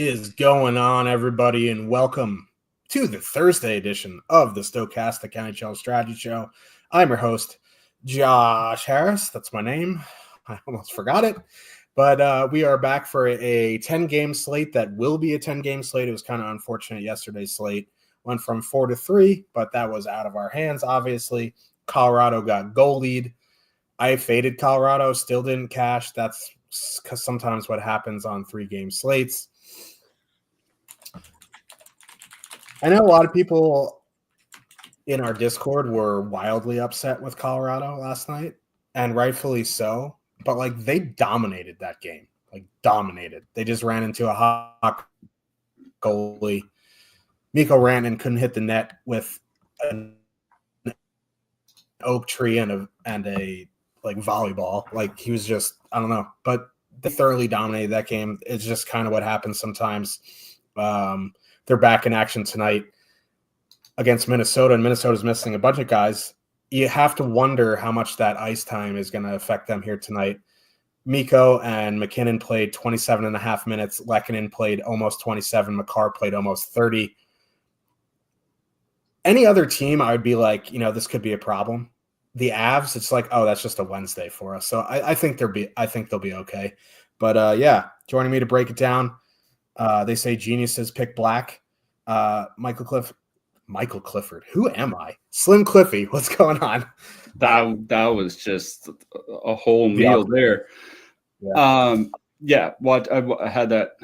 is going on, everybody, and welcome to the Thursday edition of the Stochastic NHL Strategy Show. I'm your host, Josh Harris. That's my name. I almost forgot it. But we are back for a 10-game slate that will be a 10-game slate. It was kind of unfortunate yesterday's slate. Went from 4 to 3, but that was out of our hands, obviously. Colorado got goalied. I faded Colorado, still didn't cash. That's because sometimes what happens on 3-game slates. I know a lot of people in our Discord were wildly upset with Colorado last night, and rightfully so. But, they dominated that game. Dominated. They just ran into a hot goalie. Mikko Rantanen couldn't hit the net with an oak tree and a volleyball. He was just, I don't know. But they thoroughly dominated that game. It's just kind of what happens sometimes. They're back in action tonight against Minnesota, and Minnesota's missing a bunch of guys. You have to wonder how much that ice time is going to affect them here tonight. Mikko and McKinnon played 27 and a half minutes. Lehkonen played almost 27. Makar played almost 30. Any other team, I would be like, this could be a problem. The Avs, it's like, oh, that's just a Wednesday for us. So I think they'll be okay. But joining me to break it down, they say geniuses pick black. Michael Clifford. Who am I? Slim Cliffy. What's going on? That was just a whole meal there. Yeah. I had that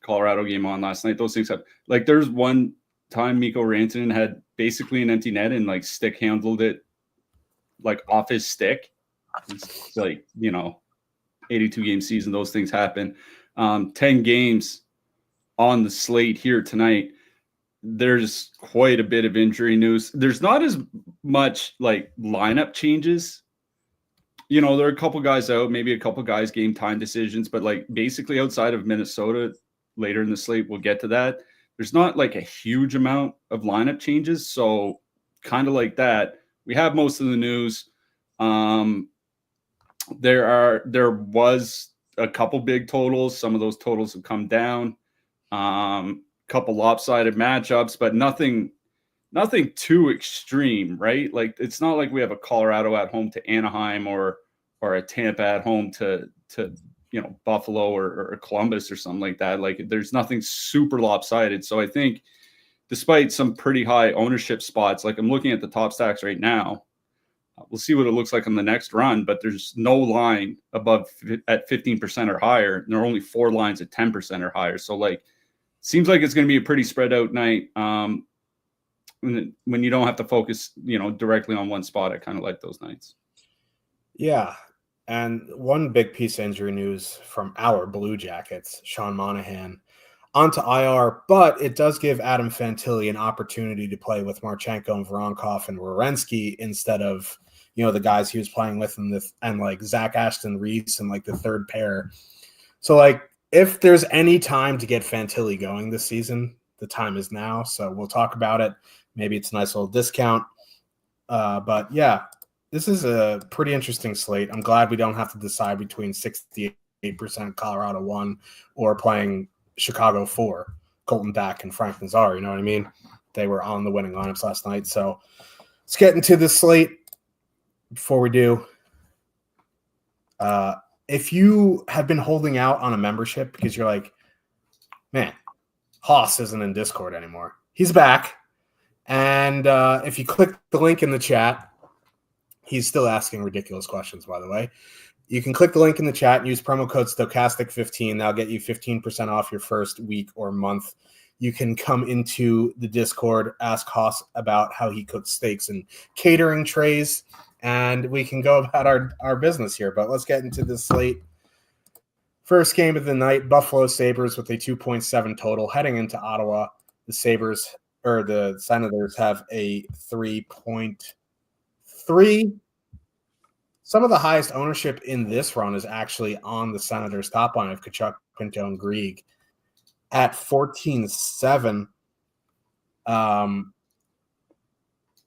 Colorado game on last night. Those things have there's one time Mikko Rantanen had basically an empty net and stick handled it off his stick. It's 82 game season. Those things happen. 10 games on the slate here tonight. There's quite a bit of injury news. There's not as much lineup changes. There are a couple guys out, maybe a couple guys game time decisions, but basically outside of Minnesota later in the slate, we'll get to that. There's not a huge amount of lineup changes. So kind of like that, we have most of the news. There was a couple big totals. Some of those totals have come down. Couple lopsided matchups, but nothing too extreme, right? It's not like we have a Colorado at home to Anaheim or a Tampa at home to Buffalo or Columbus or something like that. There's nothing super lopsided. So I think despite some pretty high ownership spots, I'm looking at the top stacks right now. We'll see what it looks like on the next run, but there's no line above at 15% or higher. And there are only 4 lines at 10% or higher. So seems like it's going to be a pretty spread out night. When you don't have to focus, directly on one spot, I kind of like those nights. Yeah. And one big piece of injury news from our Blue Jackets, Sean Monahan, onto IR, but it does give Adam Fantilli an opportunity to play with Marchenko and Voronkov and Werenski instead of, the guys he was playing with and Zach Ashton Reese and the third pair. So if there's any time to get Fantilli going this season, the time is now. So we'll talk about it. Maybe it's a nice little discount. But yeah, this is a pretty interesting slate. I'm glad we don't have to decide between 68% Colorado 1 or playing Chicago 4, Colton Dach and Frank Nazar. You know what I mean? They were on the winning lineups last night. So let's get into this slate. Before we do, if you have been holding out on a membership because you're like, man, Haas isn't in Discord anymore. He's back. And if you click the link in the chat, he's still asking ridiculous questions, by the way. You can click the link in the chat and use promo code Stochastic15. That'll get you 15% off your first week or month. You can come into the Discord, ask Haas about how he cooks steaks and catering trays, and we can go about our business here. But let's get into this slate. First game of the night, Buffalo Sabres with a 2.7 total heading into Ottawa. The Senators have a 3.3. Some of the highest ownership in this run is actually on the Senators' top line of Tkachuk, Pinto, and Grieg at 14.7.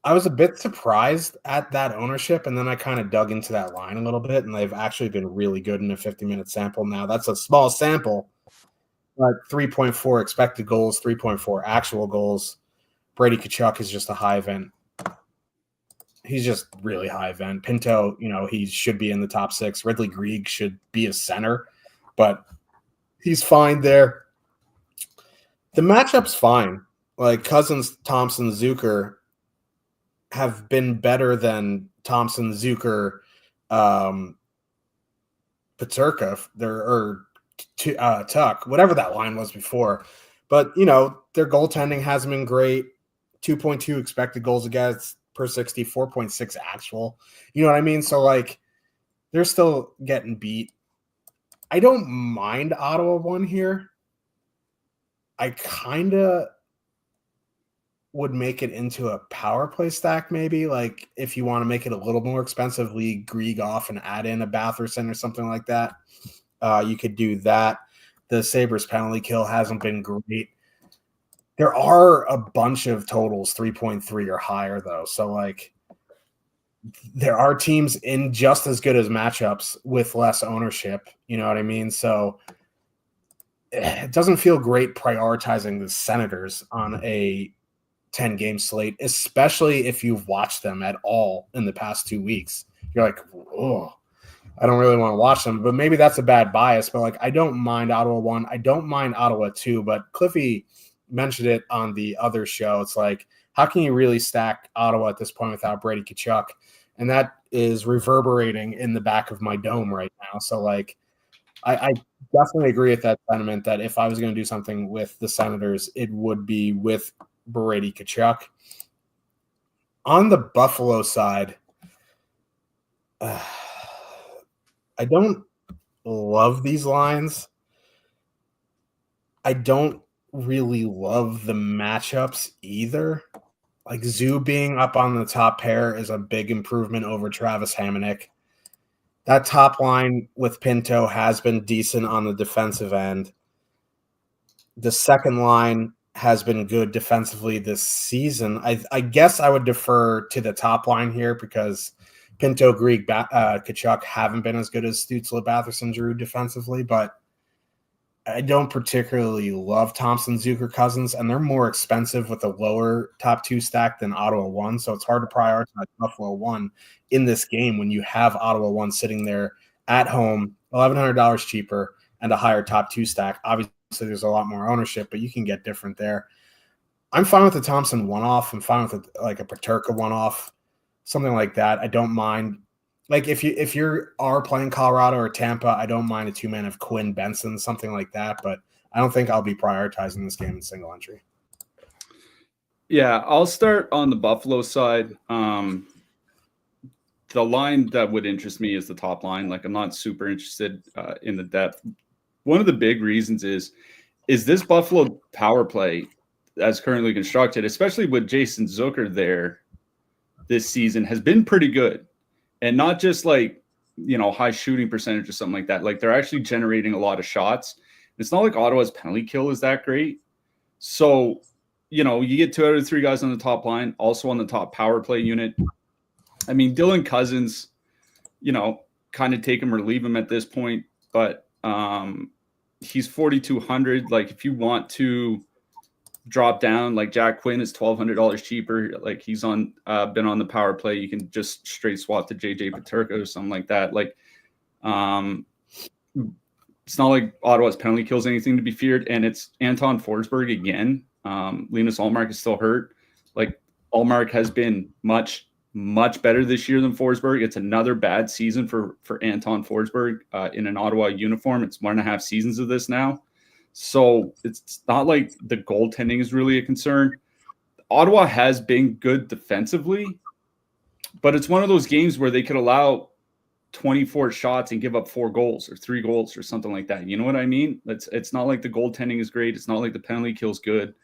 I was a bit surprised at that ownership, and then I kind of dug into that line a little bit, and they've actually been really good in a 50-minute sample. Now, that's a small sample, But 3.4 expected goals, 3.4 actual goals. Brady Tkachuk is just a high event. He's just really high event. Pinto, he should be in the top 6. Ridley Greig should be a center, but he's fine there. The matchup's fine. Like Cousins, Thompson, Zucker have been better than Thompson, Zucker, Peterka, Tuck, whatever that line was before. But, their goaltending hasn't been great. 2.2 expected goals against per 60, 4.6 actual. You know what I mean? So, they're still getting beat. I don't mind Ottawa 1 here. I kind of would make it into a power play stack maybe. Like, if you want to make it a little more expensive, leave Greig off and add in a Batherson or something like that. You could do that. The Sabres penalty kill hasn't been great. There are a bunch of totals 3.3 or higher, though. So, there are teams in just as good as matchups with less ownership. You know what I mean? So, it doesn't feel great prioritizing the Senators on a 10-game slate, especially if you've watched them at all in the past 2 weeks. You're like, oh, I don't really want to watch them. But maybe that's a bad bias. But, I don't mind Ottawa 1. I don't mind Ottawa 2. But Cliffy mentioned it on the other show. It's like, how can you really stack Ottawa at this point without Brady Tkachuk? And that is reverberating in the back of my dome right now. So, I definitely agree with that sentiment that if I was going to do something with the Senators, it would be with Brady Tkachuk. On the Buffalo side, I don't love these lines. I don't really love the matchups either. Zoo being up on the top pair is a big improvement over Travis Hamonic. That top line with Pinto has been decent on the defensive end. The second line has been good defensively this season. I guess I would defer to the top line here because Pinto, Greig, Tkachuk haven't been as good as Stützle, Batherson, Giroux defensively, but I don't particularly love Thompson, Zucker, Cousins, and they're more expensive with a lower top 2 stack than Ottawa 1, so it's hard to prioritize Buffalo 1 in this game when you have Ottawa 1 sitting there at home, $1,100 cheaper, and a higher top 2 stack. Obviously, there's a lot more ownership, but you can get different there. I'm fine with the Thompson one-off. I'm fine with a Peterka one-off, something like that. I don't mind. If you are playing Colorado or Tampa, I don't mind a 2-man of Quinn Benson, something like that. But I don't think I'll be prioritizing this game in single entry. Yeah, I'll start on the Buffalo side. The line that would interest me is the top line. I'm not super interested in the depth. One of the big reasons is this Buffalo power play as currently constructed, especially with Jason Zucker there this season, has been pretty good. And not just high shooting percentage or something like that. They're actually generating a lot of shots. It's not like Ottawa's penalty kill is that great. So, you get 2 out of 3 guys on the top line, also on the top power play unit. I mean, Dylan Cousins, kind of take him or leave him at this point. But he's 4,200. If you want to drop down, Jack Quinn is $1,200 cheaper. He's been on the power play. You can just straight swap to JJ Peterka or something like that. It's not like Ottawa's penalty kills anything to be feared, and it's Anton Forsberg again. Linus Ullmark is still hurt. Ullmark has been much better this year than Forsberg. It's another bad season for Anton Forsberg in an Ottawa uniform. It's 1.5 seasons of this now. So it's not like the goaltending is really a concern. Ottawa has been good defensively, but it's one of those games where they could allow 24 shots and give up 4 goals or 3 goals or something like that. You know what I mean? It's not like the goaltending is great. It's not like the penalty kill is good.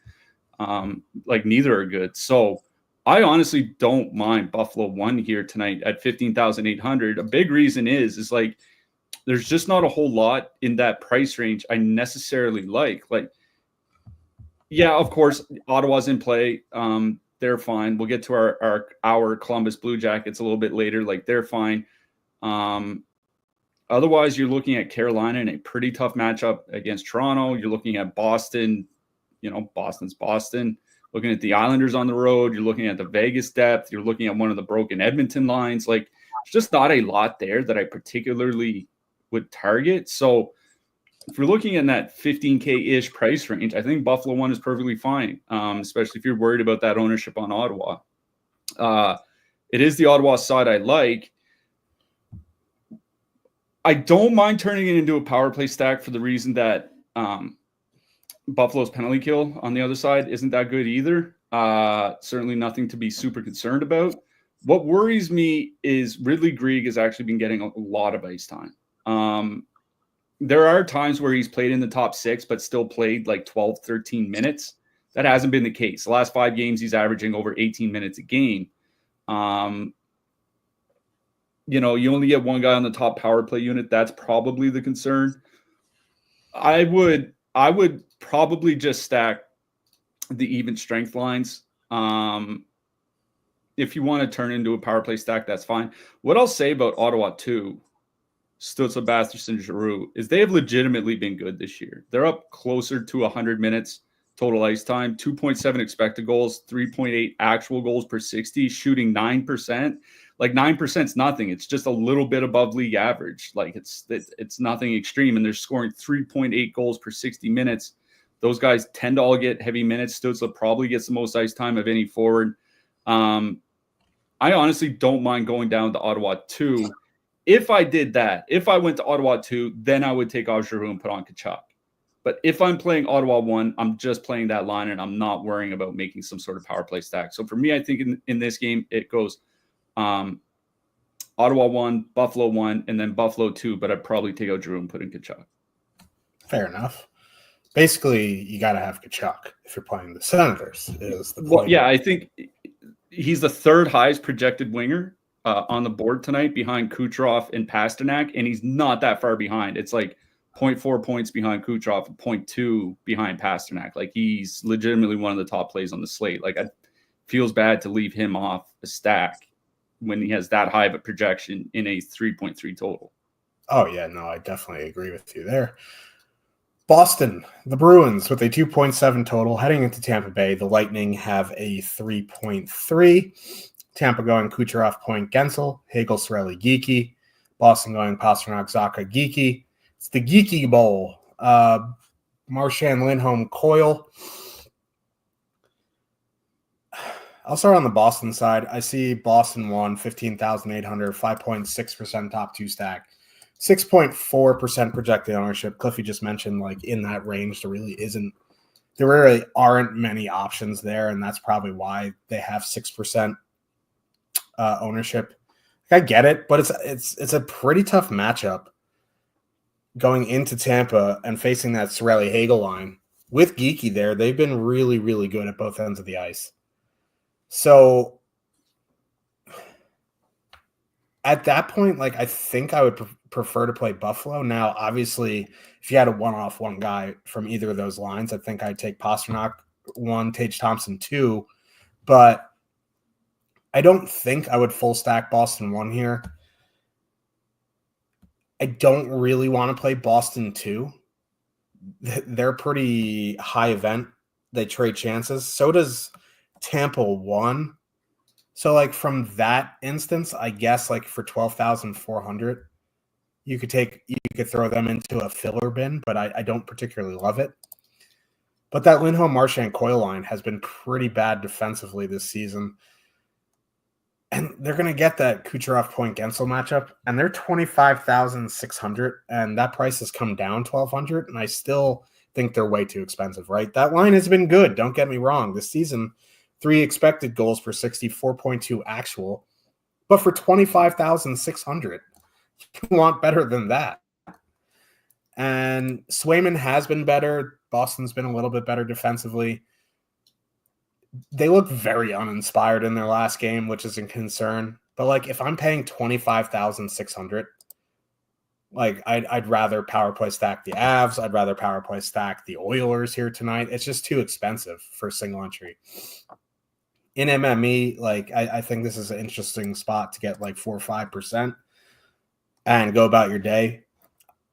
Neither are good. So I honestly don't mind Buffalo 1 here tonight at 15,800. A big reason is there's just not a whole lot in that price range I necessarily like. Yeah, of course, Ottawa's in play. They're fine. We'll get to our Columbus Blue Jackets a little bit later. They're fine. Otherwise, you're looking at Carolina in a pretty tough matchup against Toronto. You're looking at Boston. Boston's Boston. Looking at the Islanders on the road. You're looking at the Vegas depth. You're looking at one of the broken Edmonton lines. Like, there's just not a lot there that I particularly would target. So if you're looking in that 15K-ish price range, I think Buffalo 1 is perfectly fine, especially if you're worried about that ownership on Ottawa. It is the Ottawa side I like. I don't mind turning it into a power play stack for the reason that Buffalo's penalty kill on the other side isn't that good either. Certainly nothing to be super concerned about. What worries me is Ridley Greig has actually been getting a lot of ice time. There are times where he's played in the top 6, but still played like 12, 13 minutes. That hasn't been the case. The last 5 games, he's averaging over 18 minutes a game. You only get one guy on the top power play unit. That's probably the concern. I would probably just stack the even strength lines. If you want to turn into a power play stack, that's fine. What I'll say about Ottawa too, Stützle, Batherson, Giroux, is they have legitimately been good this year. They're up closer to 100 minutes total ice time, 2.7 expected goals, 3.8 actual goals per 60, shooting 9%. Like 9% is nothing. It's just a little bit above league average. Like it's nothing extreme. And they're scoring 3.8 goals per 60 minutes. Those guys tend to all get heavy minutes. Stützle probably gets the most ice time of any forward. I honestly don't mind going down to Ottawa 2. If I did that, if I went to Ottawa 2, then I would take off Giroux and put on Tkachuk. But if I'm playing Ottawa 1, I'm just playing that line and I'm not worrying about making some sort of power play stack. So for me, I think in this game, it goes Ottawa 1, Buffalo 1, and then Buffalo 2, but I'd probably take out Giroux and put in Tkachuk. Fair enough. Basically, you got to have Tkachuk if you're playing the Senators. Is the point. Well, yeah, I think he's the 3rd highest projected winger on the board tonight behind Kucherov and Pasternak, and he's not that far behind. It's like 0.4 points behind Kucherov and 0.2 behind Pasternak. Like, he's legitimately one of the top plays on the slate. Like, it feels bad to leave him off a stack when he has that high of a projection in a 3.3 total. Oh, yeah, no, I definitely agree with you there. Boston, the Bruins with a 2.7 total heading into Tampa Bay. The Lightning have a 3.3. Tampa going Kucherov, Point, Gensel, Hagel, Cirelli, Geeky. Boston going Pasternak, Zacha, Geeky. It's the Geeky Bowl. Marchand, Lindholm, Coyle. I'll start on the Boston side. I see Boston 1, 15,800, 5.6% top 2 stack, 6.4% projected ownership. Cliffy just mentioned, like, in that range, there really aren't many options there, and that's probably why they have 6% ownership. I get it, but it's a pretty tough matchup going into Tampa and facing that Cirelli Hagel line. With Geeky there, they've been really, really good at both ends of the ice. So at that point, like, I think I would prefer to play Buffalo. Now, obviously, if you had a one-off one guy from either of those lines, I think I'd take Pasternak 1, Tage Thompson 2. But I don't think I would full stack Boston 1 here. I don't really want to play Boston 2. They're pretty high event. They trade chances. So does Tampa 1. So, like, from that instance, I guess, like, for 12,400, you could throw them into a filler bin, but I don't particularly love it. But that Lindholm, Marchand, Coyle line has been pretty bad defensively this season. And they're going to get that Kucherov, Point, Gensel matchup, and they're 25,600, and that price has come down 1,200, and I still think they're way too expensive, right? That line has been good. Don't get me wrong. This season, 3 expected goals per 60, 4.2 actual, but for 25,600, you want better than that. And Swayman has been better. Boston's been a little bit better defensively. They look very uninspired in their last game, which is a concern. But, like, if I'm paying 25,600, like, I'd rather power play stack the Avs. I'd rather power play stack the Oilers here tonight. It's just too expensive for a single entry. In MME, like, I think this is an interesting spot to get like 4 or 5%. and go about your day.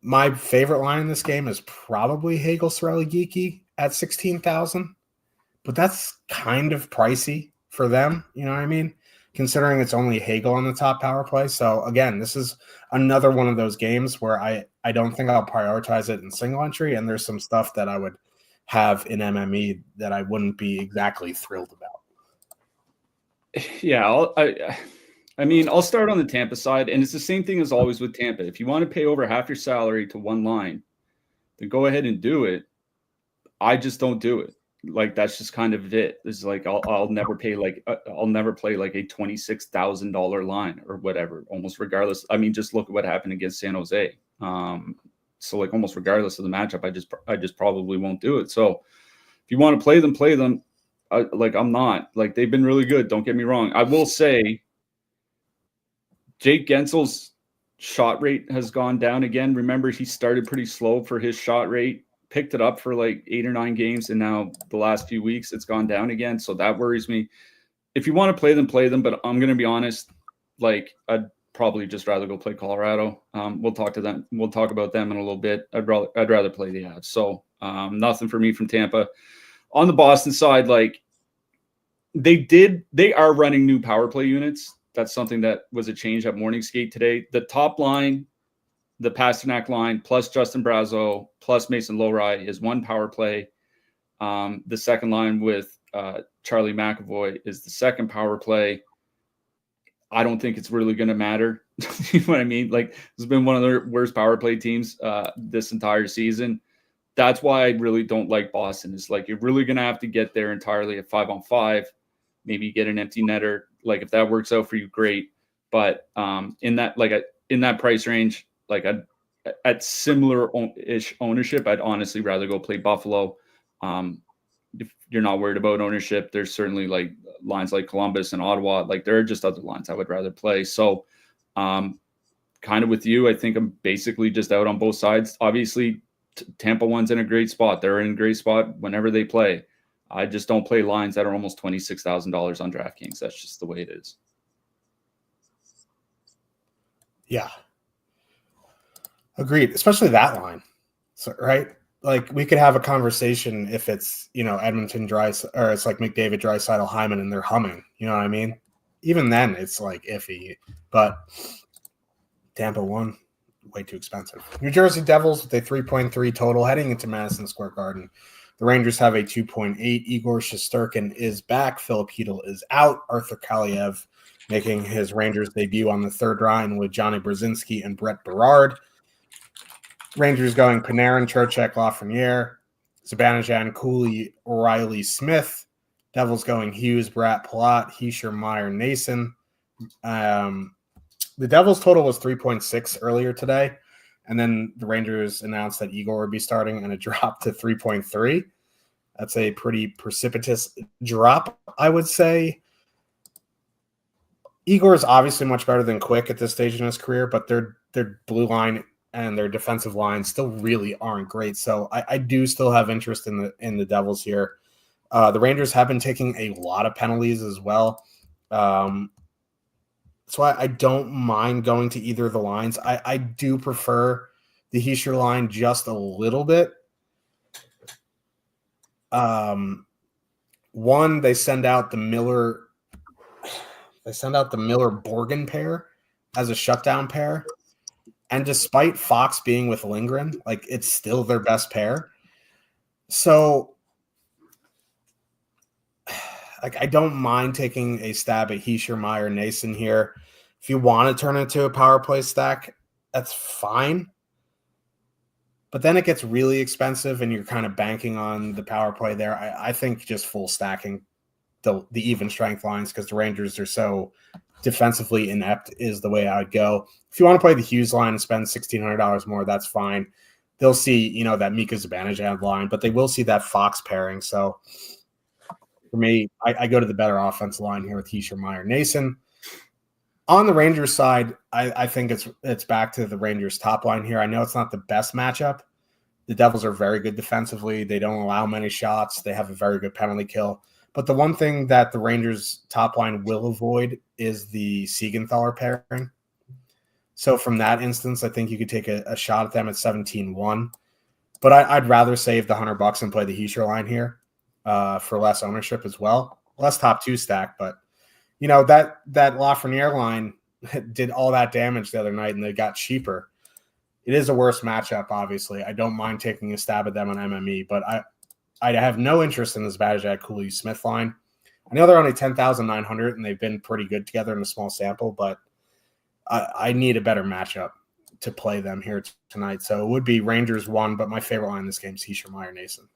My favorite line in this game is probably Hagel Sorelli Geeky at 16,000, but that's kind of pricey for them. You know what I mean? Considering it's only Hagel on the top power play. So again, this is another one of those games where I don't think I'll prioritize it in single entry. And there's some stuff that I would have in MME that I wouldn't be exactly thrilled about. Yeah, I'll start on the Tampa side, and it's the same thing as always with Tampa. If you want to pay over half your salary to one line, then go ahead and do it. I just don't do it. Like, that's just kind of it. It's like I'll never play like a $26,000 line or whatever, almost regardless. I mean, just look at what happened against San Jose. So like almost regardless of the matchup, I just probably won't do it. So if you want to play them, play them. I'm not. Like, they've been really good. Don't get me wrong. I will say Jake Gensel's shot rate has gone down again. Remember, he started pretty slow for his shot rate, picked it up for like 8 or 9 games, and now the last few weeks it's gone down again. So that worries me. If you want to play them, play them. But I'm going to be honest, like, I'd probably just rather go play Colorado. We'll talk to them. We'll talk about them in a little bit. I'd rather play the Avs. So nothing for me from Tampa. On the Boston side, like, they are running new power play units. That's something that was a change at Morning Skate today. The top line, the Pasternak line, plus Justin Brazeau, plus Mason Lowry is one power play. The second line with Charlie McAvoy is the second power play. I don't think it's really going to matter. You know what I mean? Like, it's been one of the worst power play teams this entire season. That's why I really don't like Boston. It's like, you're really going to have to get there entirely at 5-on-5. Maybe get an empty netter. Like, if that works out for you, great. But in that price range, like, at similar-ish ownership, I'd honestly rather go play Buffalo. If you're not worried about ownership, there's certainly like lines like Columbus and Ottawa. Like, there are just other lines I would rather play. So kind of with you, I think I'm basically just out on both sides. Obviously, Tampa one's in a great spot. They're in a great spot whenever they play. I just don't play lines that are almost $26,000 on DraftKings. That's just the way it is. Yeah. Agreed. Especially that line. So, right? Like, we could have a conversation if it's, Edmonton or it's like McDavid, Draisaitl, Hyman, and they're humming. You know what I mean? Even then, it's like iffy. But Tampa won. Way too expensive. New Jersey Devils with a 3.3 total heading into Madison Square Garden. The Rangers have a 2.8. Igor Shesterkin is back. Filip Chytil is out. Arthur Kaliev making his Rangers debut on the third line with Johnny Brzezinski and Brett Berard. Rangers going Panarin, Trocheck, Lafreniere, Zibanejad, Cooley, O'Reilly, Smith. Devils going Hughes, Bratt, Palat, Hischier, Meyer, Nason. The Devils' total was 3.6 earlier today, and then the Rangers announced that Igor would be starting, and it dropped to 3.3. That's a pretty precipitous drop, I would say. Igor is obviously much better than Quick at this stage in his career, but their blue line and their defensive line still really aren't great. So I do still have interest in the Devils here. The Rangers have been taking a lot of penalties as well. That's why I don't mind going to either of the lines. I do prefer the Hischier line just a little bit. One, they send out the Miller Borgen pair as a shutdown pair. And despite Fox being with Lindgren, like, it's still their best pair. So, like, I don't mind taking a stab at Hischier, Meyer, Nason here. If you want to turn it into a power play stack, that's fine. But then it gets really expensive, and you're kind of banking on the power play there. I think just full stacking the even strength lines, because the Rangers are so defensively inept, is the way I would go. If you want to play the Hughes line and spend $1,600 more, that's fine. They'll see, that Mika Zibanejad line, but they will see that Fox pairing. So for me, I go to the better offensive line here with Hischier, Meyer, Nason. On the Rangers side, I think it's back to the Rangers top line here. I know it's not the best matchup. The Devils are very good defensively. They don't allow many shots. They have a very good penalty kill. But the one thing that the Rangers top line will avoid is the Siegenthaler pairing. So from that instance, I think you could take a shot at them at 17-1. But I'd rather save the $100 and play the Heischer line here for less ownership as well. Less top two stack, but that Lafreniere line did all that damage the other night, and they got cheaper. It is a worse matchup, obviously. I don't mind taking a stab at them on MME, but I have no interest in this Bajak Cooley Smith line. I know they're only 10,900, and they've been pretty good together in a small sample, but I need a better matchup to play them here tonight. So it would be Rangers 1, but my favorite line in this game is Heischer, Meyer, Nason.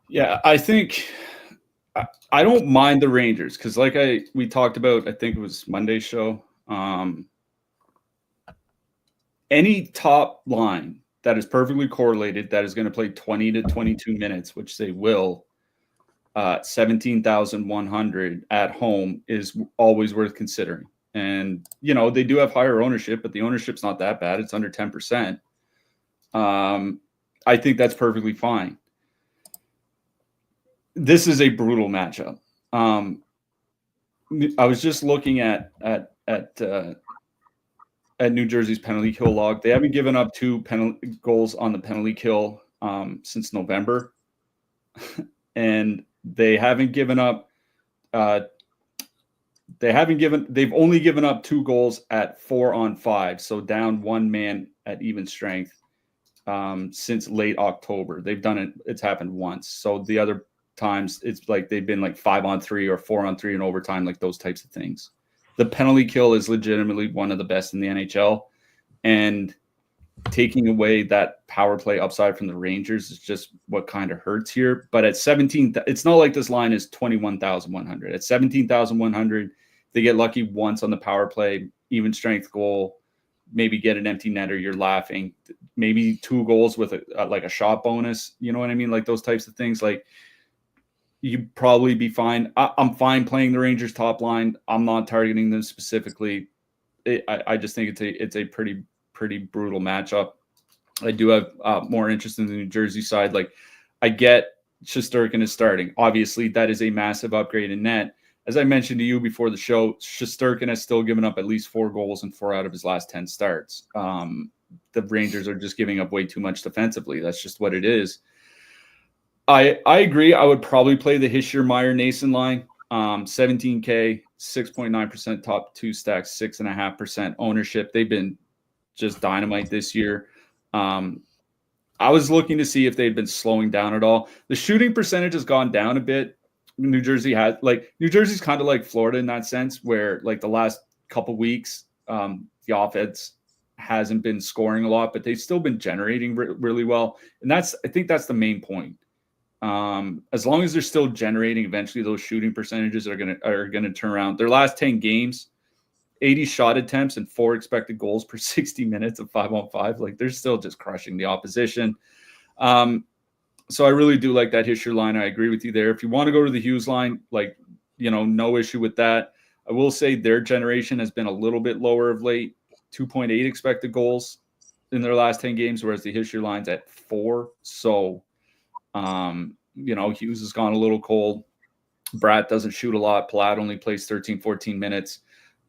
Yeah, I think I don't mind the Rangers because like we talked about, I think it was Monday's show, any top line that is perfectly correlated that is going to play 20 to 22 minutes, which they will, 17,100 at home is always worth considering. And, they do have higher ownership, but the ownership's not that bad. It's under 10%. I think that's perfectly fine. This is a brutal matchup. I was just looking at New Jersey's penalty kill log. They haven't given up 2 penalty goals on the penalty kill since November, and they haven't given up. They've only given up 2 goals at 4-on-5, so down 1 man at even strength since late October. They've done it. It's happened once. So the other times it's like they've been like 5-on-3 or 4-on-3 in overtime, like those types of things. The penalty kill is legitimately one of the best in the NHL, and taking away that power play upside from the Rangers is just what kind of hurts here. But at 17, it's not like this line is 21,100. At 17,100, they get lucky once on the power play, even strength goal, maybe get an empty netter, you're laughing. Maybe 2 goals with a shot bonus, you know what I mean? Like those types of things. Like you'd probably be fine. I'm fine playing the Rangers top line. I'm not targeting them specifically. I just think it's a pretty brutal matchup. I do have more interest in the New Jersey side. Like I get Shesterkin is starting. Obviously, that is a massive upgrade in net. As I mentioned to you before the show, Shesterkin has still given up at least 4 goals in 4 out of his last 10 starts. The Rangers are just giving up way too much defensively. That's just what it is. I agree. I would probably play the Hischier, Meyer, Nason line. 17K, 6.9% top 2 stacks, 6.5% ownership. They've been just dynamite this year. I was looking to see if they'd been slowing down at all. The shooting percentage has gone down a bit. New Jersey's kind of like Florida in that sense, where like the last couple weeks, the offense hasn't been scoring a lot, but they've still been generating really well. And I think that's the main point. As long as they're still generating, eventually those shooting percentages are gonna turn around. Their last 10 games, 80 shot attempts and 4 expected goals per 60 minutes of 5-on-5. Like they're still just crushing the opposition. So I really do like that Hischier line. I agree with you there. If you want to go to the Hughes line, no issue with that. I will say their generation has been a little bit lower of late, 2.8 expected goals in their last 10 games, whereas the Hischier line's at 4. So, Hughes has gone a little cold. Bratt doesn't shoot a lot. Palat only plays 13, 14 minutes.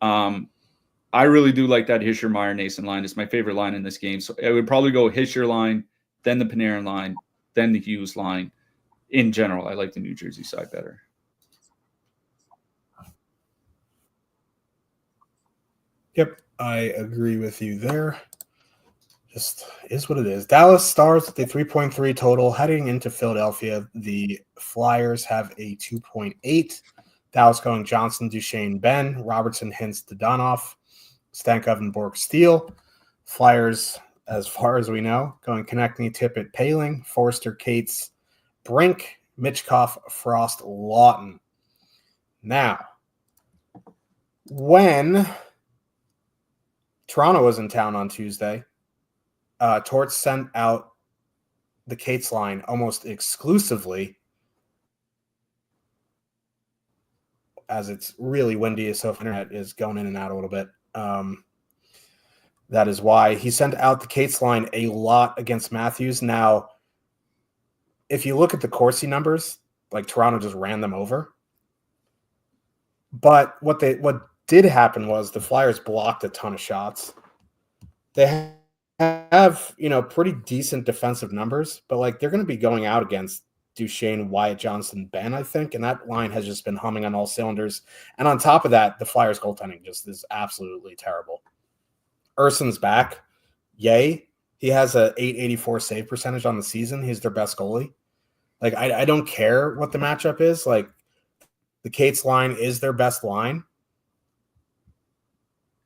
I really do like that Hischier, Meyer, Nason line. It's my favorite line in this game. So I would probably go Hischier line, then the Panarin line, then the Hughes line. In general, I like the New Jersey side better. Yep, I agree with you there. Just is what it is. Dallas Stars with a 3.3 total. Heading into Philadelphia, the Flyers have a 2.8. Dallas going Johnson, Duchesne, Ben, Robertson, Hintz, Dadonov, Stankov, and Bork Steele. Flyers, as far as we know, going Konechny, Tippett, Paling, Forster, Cates, Brink, Mitchkoff, Frost, Lawton. Now, when Toronto was in town on Tuesday, Torts sent out the Cates line almost exclusively, as it's really windy, so if internet is going in and out a little bit. That is why he sent out the Cates line a lot against Matthews. Now, if you look at the Corsi numbers, like Toronto just ran them over. But what did happen was the Flyers blocked a ton of shots. They have, pretty decent defensive numbers, but like they're going to be going out against Duchesne, Wyatt Johnson, Ben, I think, and that line has just been humming on all cylinders. And on top of that, the Flyers goaltending just is absolutely terrible. Urson's back. Yay. He has a .884 save percentage on the season. He's their best goalie. Like, I don't care what the matchup is. Like, the Cates line is their best line.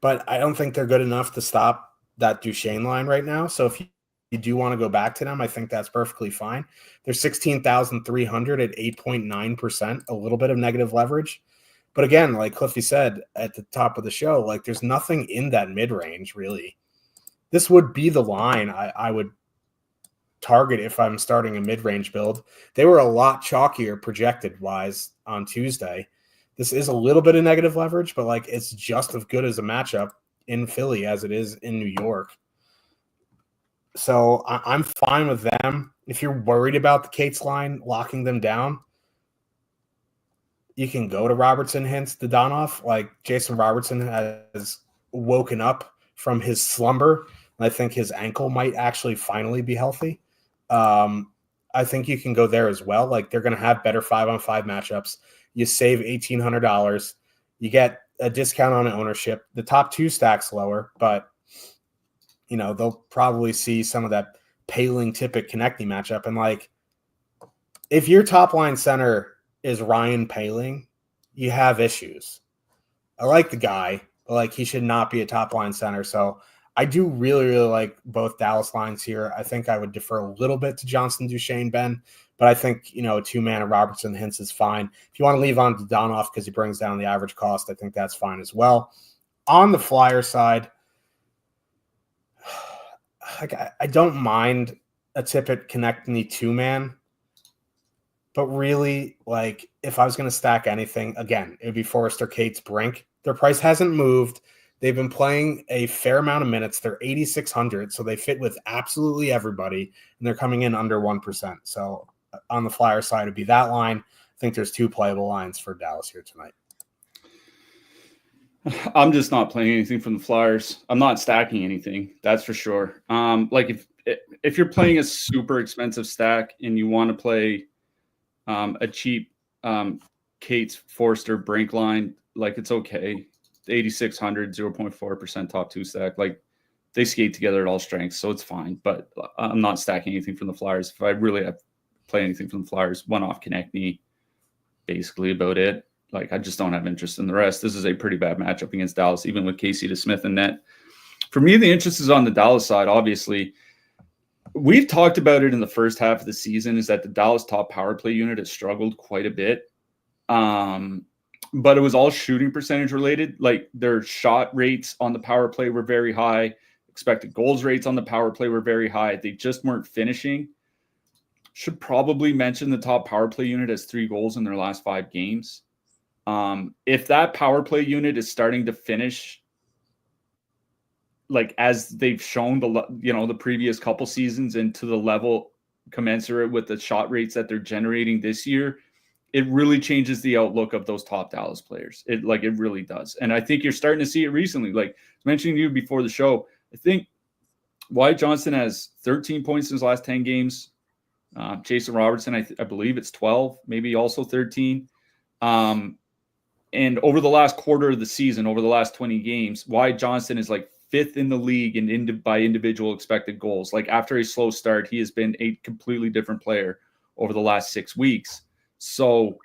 But I don't think they're good enough to stop that Duchesne line right now. So if you do want to go back to them, I think that's perfectly fine. They're 16,300 at 8.9%, a little bit of negative leverage. But again, like Cliffy said at the top of the show, like there's nothing in that mid-range, really. This would be the line I would target if I'm starting a mid-range build. They were a lot chalkier projected-wise on Tuesday. This is a little bit of negative leverage, but like it's just as good as a matchup in Philly as it is in New York. So I'm fine with them. If you're worried about the Cates line locking them down, you can go to Robertson, Hintz, Dadonov. Like Jason Robertson has woken up from his slumber. And I think his ankle might actually finally be healthy. I think you can go there as well. Like they're going to have better 5-on-5 matchups. You save $1,800. You get a discount on ownership. The top two stacks lower, but they'll probably see some of that Paling Tippett Konechny matchup. And like, if your top line center is Ryan Paling, you have issues. I like the guy, but like he should not be a top line center. So I do really, really like both Dallas lines here. I think I would defer a little bit to Johnston, Duchesne, Ben, but I think, a two-man of Robertson, Hintz is fine. If you want to leave on Dadonov because he brings down the average cost, I think that's fine as well. On the Flyer side, I don't mind a Tippett Konechny two-man, but really, like, if I was going to stack anything, again, it would be Forrester, Cates, Brink. Their price hasn't moved. They've been playing a fair amount of minutes. They're 8,600, so they fit with absolutely everybody, and they're coming in under 1%. So on the Flyer side, it would be that line. I think there's two playable lines for Dallas here tonight. I'm just not playing anything from the Flyers. I'm not stacking anything, that's for sure. Like if you're playing a super expensive stack and you want to play a cheap Cates, Forster, Brink line, like it's okay. 8,600, 0.4% top two stack. Like they skate together at all strengths, so it's fine. But I'm not stacking anything from the Flyers. If I really have to play anything from the Flyers, one off Konechny, basically about it. Like I just don't have interest in the rest. This is a pretty bad matchup against Dallas, even with Casey DeSmith in net. For me, the interest is on the Dallas side, obviously. We've talked about it in the first half of the season, is that the Dallas top power play unit has struggled quite a bit. But it was all shooting percentage related. Like their shot rates on the power play were very high. Expected goals rates on the power play were very high. They just weren't finishing. Should probably mention the top power play unit has 3 goals in their last 5 games. If that power play unit is starting to finish like as they've shown the previous couple seasons and to the level commensurate with the shot rates that they're generating this year, it really changes the outlook of those top Dallas players. It really does. And I think you're starting to see it recently. Like I was mentioning to you before the show, I think Wyatt Johnson has 13 points in his last 10 games. Jason Robertson, I believe it's 12, maybe also 13. And over the last quarter of the season, over the last 20 games, Wyatt Johnson is like 5th in the league by individual expected goals. Like after a slow start, he has been a completely different player over the last 6 weeks. So,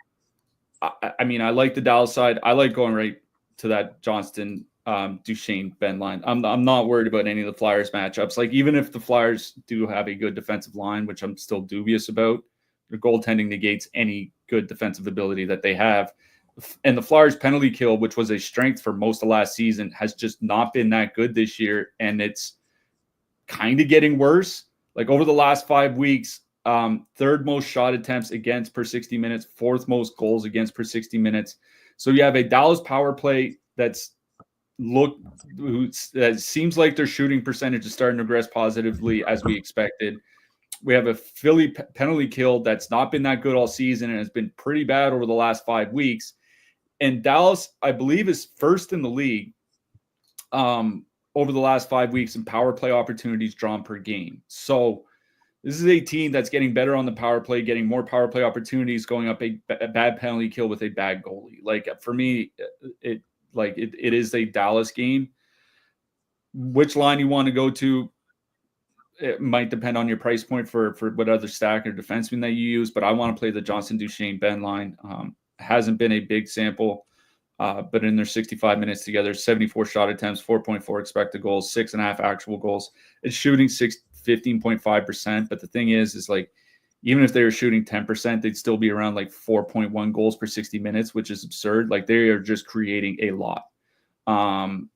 I mean, I like the Dallas side. I like going right to that Johnston, Duchesne, Ben line. I'm not worried about any of the Flyers matchups. Like even if the Flyers do have a good defensive line, which I'm still dubious about, their goaltending negates any good defensive ability that they have. And the Flyers penalty kill, which was a strength for most of last season, has just not been that good this year. And it's kind of getting worse. Like over the last 5 weeks, 3rd most shot attempts against per 60 minutes, 4th most goals against per 60 minutes. So you have a Dallas power play that seems like their shooting percentage is starting to regress positively as we expected. We have a Philly penalty kill that's not been that good all season and has been pretty bad over the last 5 weeks. And Dallas, I believe, is first in the league over the last 5 weeks in power play opportunities drawn per game. So this is a team that's getting better on the power play, getting more power play opportunities, going up a bad penalty kill with a bad goalie. Like, for me, it is a Dallas game. Which line you want to go to, it might depend on your price point for what other stack or defenseman that you use, but I want to play the Johnson, Duchesne, Benn line. Hasn't been a big sample, but in their 65 minutes together, 74 shot attempts, 4.4 expected goals, 6.5 actual goals. It's shooting 15.5%. But the thing is like, even if they were shooting 10%, they'd still be around like 4.1 goals per 60 minutes, which is absurd. Like, they are just creating a lot.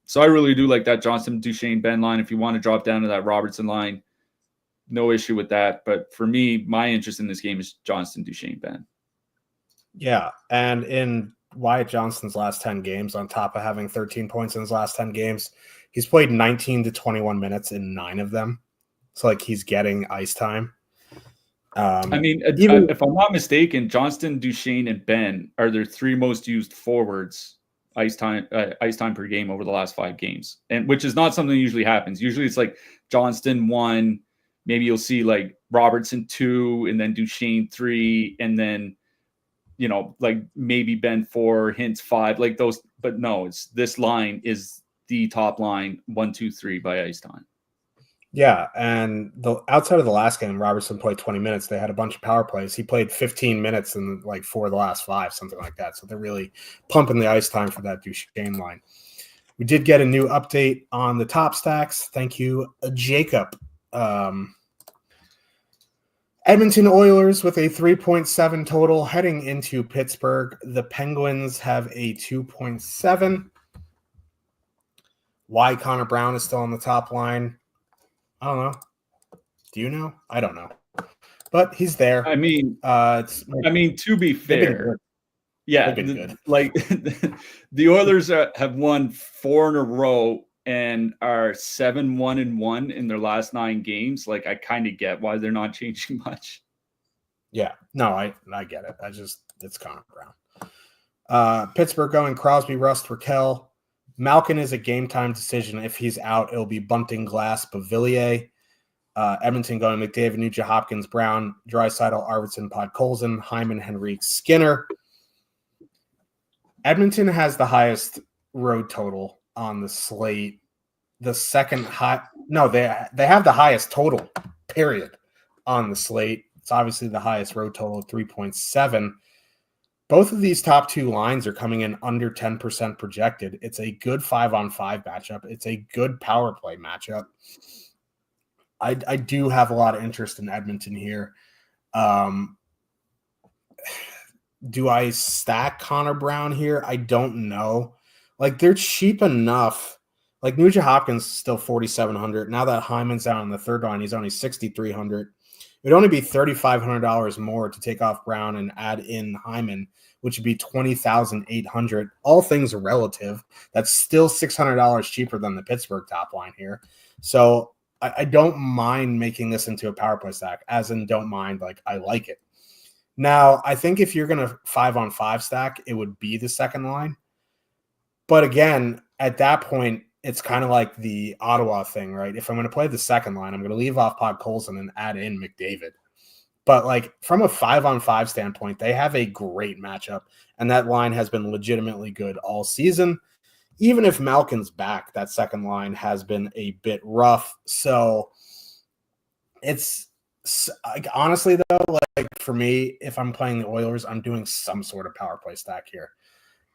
So I really do like that Johnson, Duchesne, Benn line. If you want to drop down to that Robertson line, no issue with that. But for me, my interest in this game is Johnston, Duchesne, Benn. Yeah. And in Wyatt Johnston's last 10 games, on top of having 13 points in his last 10 games, he's played 19 to 21 minutes in 9 of them. So, like, he's getting ice time. I mean, if I'm not mistaken, Johnston, Duchesne, and Benn are their 3 most used forwards ice time per game over the last 5 games, and which is not something that usually happens. Usually it's like Johnston 1, maybe you'll see like Robertson 2, and then Duchesne 3, and then, you know, like maybe Benn 4, Hintz 5, like those. But no, it's this line is the top line 1, 2, 3 by ice time. Yeah, and outside of the last game, Robertson played 20 minutes. They had a bunch of power plays. He played 15 minutes in like 4 of the last 5, something like that. So they're really pumping the ice time for that Duchesne line. We did get a new update on the top stacks. Thank you, Jacob. Edmonton Oilers with a 3.7 total heading into Pittsburgh. The Penguins have a 2.7. Why Connor Brown is still on the top line, I don't know. Do you know? I don't know. But he's there. I mean, to be fair, yeah, like the Oilers have won 4 in a row and are 7-1-1 in their last 9 games. Like, I kind of get why they're not changing much. Yeah, no, I get it. It's Connor Brown. Pittsburgh going Crosby, Rust, Raquel. Malkin is a game time decision. If he's out, it'll be Bunting, Glass, Beauvillier. Edmonton going McDavid, Nugent Hopkins, Brown, Draisaitl, Arvidsson, Podkolzin, Hyman, Henrique, Skinner. Edmonton has the highest road total on the slate. The second high, no, they have the highest total, period, on the slate. It's obviously the highest road total of 3.7. Both of these top 2 lines are coming in under 10% projected. It's a good 5-on-5 matchup. It's a good power play matchup. I do have a lot of interest in Edmonton here. Do I stack Connor Brown here? I don't know. Like, they're cheap enough. Like, Nugent Hopkins is still 4,700. Now that Hyman's out on the third line, he's only 6,300. It would only be $3,500 more to take off Brown and add in Hyman, which would be $20,800. All things relative. That's still $600 cheaper than the Pittsburgh top line here. So I don't mind making this into a power play stack, as in don't mind, like, I like it. Now, I think if you're going to 5-on-5 stack, it would be the second line. But again, at that point, it's kind of like the Ottawa thing, right? If I'm going to play the second line, I'm going to leave off Podkolzin and add in McDavid. But like, from a 5-on-5 standpoint, they have a great matchup, and that line has been legitimately good all season. Even if Malkin's back, that second line has been a bit rough. So it's like, honestly though, like, for me, if I'm playing the Oilers, I'm doing some sort of power play stack here.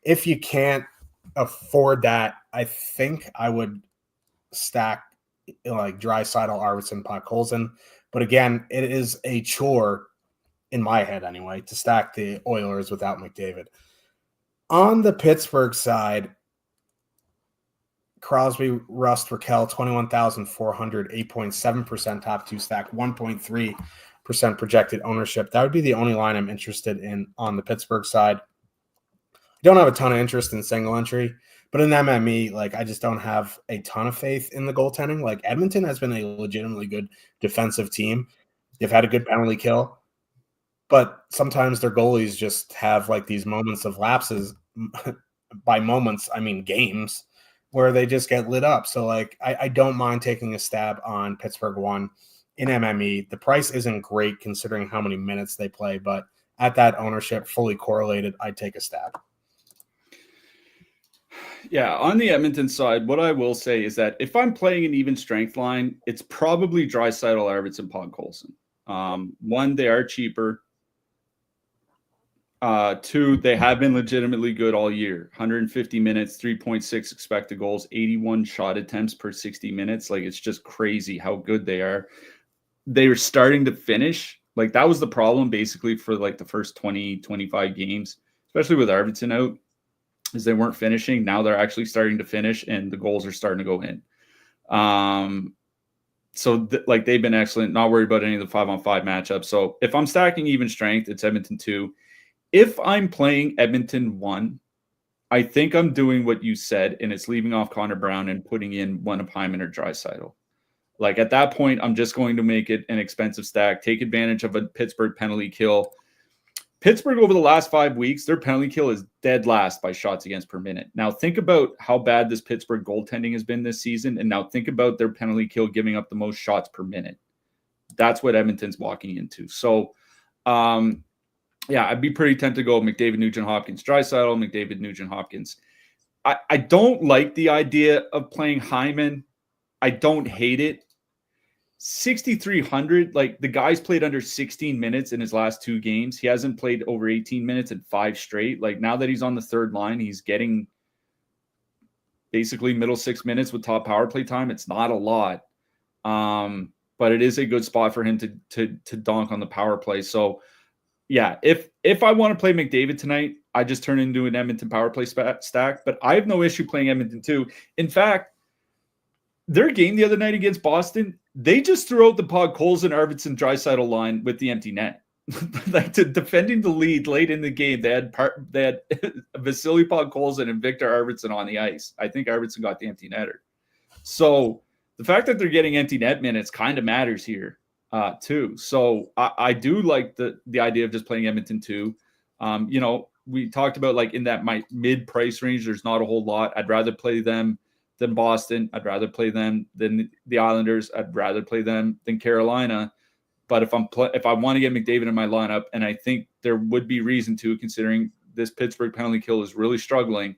If you can't afford that, I think I would stack like Draisaitl, Arvidsson, Podkolzin. But again, it is a chore in my head anyway to stack the Oilers without McDavid. On the Pittsburgh side, Crosby, Rust, Raquel, 21,400, 8.7% top 2 stack, 1.3% projected ownership. That would be the only line I'm interested in on the Pittsburgh side. I don't have a ton of interest in single entry, but in MME, like, I just don't have a ton of faith in the goaltending. Like, Edmonton has been a legitimately good defensive team. They've had a good penalty kill, but sometimes their goalies just have like these moments of lapses by moments, I mean games, where they just get lit up. So like I don't mind taking a stab on Pittsburgh 1 in MME. The price isn't great considering how many minutes they play, but at that ownership, fully correlated, I'd take a stab. Yeah, on the Edmonton side, what I will say is that if I'm playing an even strength line, it's probably Draisaitl, Arvidsson, Podkolzin. One, they are cheaper. Two, they have been legitimately good all year. 150 minutes, 3.6 expected goals, 81 shot attempts per 60 minutes. Like, it's just crazy how good they are. They were starting to finish. Like, that was the problem basically for like the first 20, 25 games, especially with Arvidsson out, is they weren't finishing. Now they're actually starting to finish and the goals are starting to go in. So like they've been excellent, not worried about any of the 5-on-5 matchups. So if I'm stacking even strength, it's Edmonton 2. If I'm playing Edmonton 1, I think I'm doing what you said, and it's leaving off Connor Brown and putting in one of Hyman or Draisaitl. Like at that point, I'm just going to make it an expensive stack, take advantage of a Pittsburgh penalty kill. Pittsburgh over the last 5 weeks, their penalty kill is dead last by shots against per minute. Now think about how bad this Pittsburgh goaltending has been this season, and now think about their penalty kill giving up the most shots per minute. That's what Edmonton's walking into. So, yeah, I'd be pretty tempted to go McDavid, Nugent Hopkins, Draisaitl, McDavid, Nugent Hopkins. I don't like the idea of playing Hyman. I don't hate it. 6,300, like the guy's played under 16 minutes in his last 2 games. He hasn't played over 18 minutes in 5 straight. Like now that he's on the third line, he's getting basically middle 6 minutes with top power play time. It's not a lot, but it is a good spot for him to donk on the power play. So yeah, if I want to play McDavid tonight, I just turn into an Edmonton power play stack, but I have no issue playing Edmonton too. In fact, their game the other night against Boston, they just threw out the Podkolzin, Arvidsson, Draisaitl line with the empty net. Like defending the lead late in the game, they had Vasily Podkolzin and Victor Arvidsson on the ice. I think Arvidsson got the empty netter. So the fact that they're getting empty net minutes kind of matters here too. So I do like the idea of just playing Edmonton too. We talked about like in that mid price range, there's not a whole lot. I'd rather play them than Boston. I'd rather play them than the Islanders. I'd rather play them than Carolina. But if I want to get McDavid in my lineup, and I think there would be reason to, considering this Pittsburgh penalty kill is really struggling,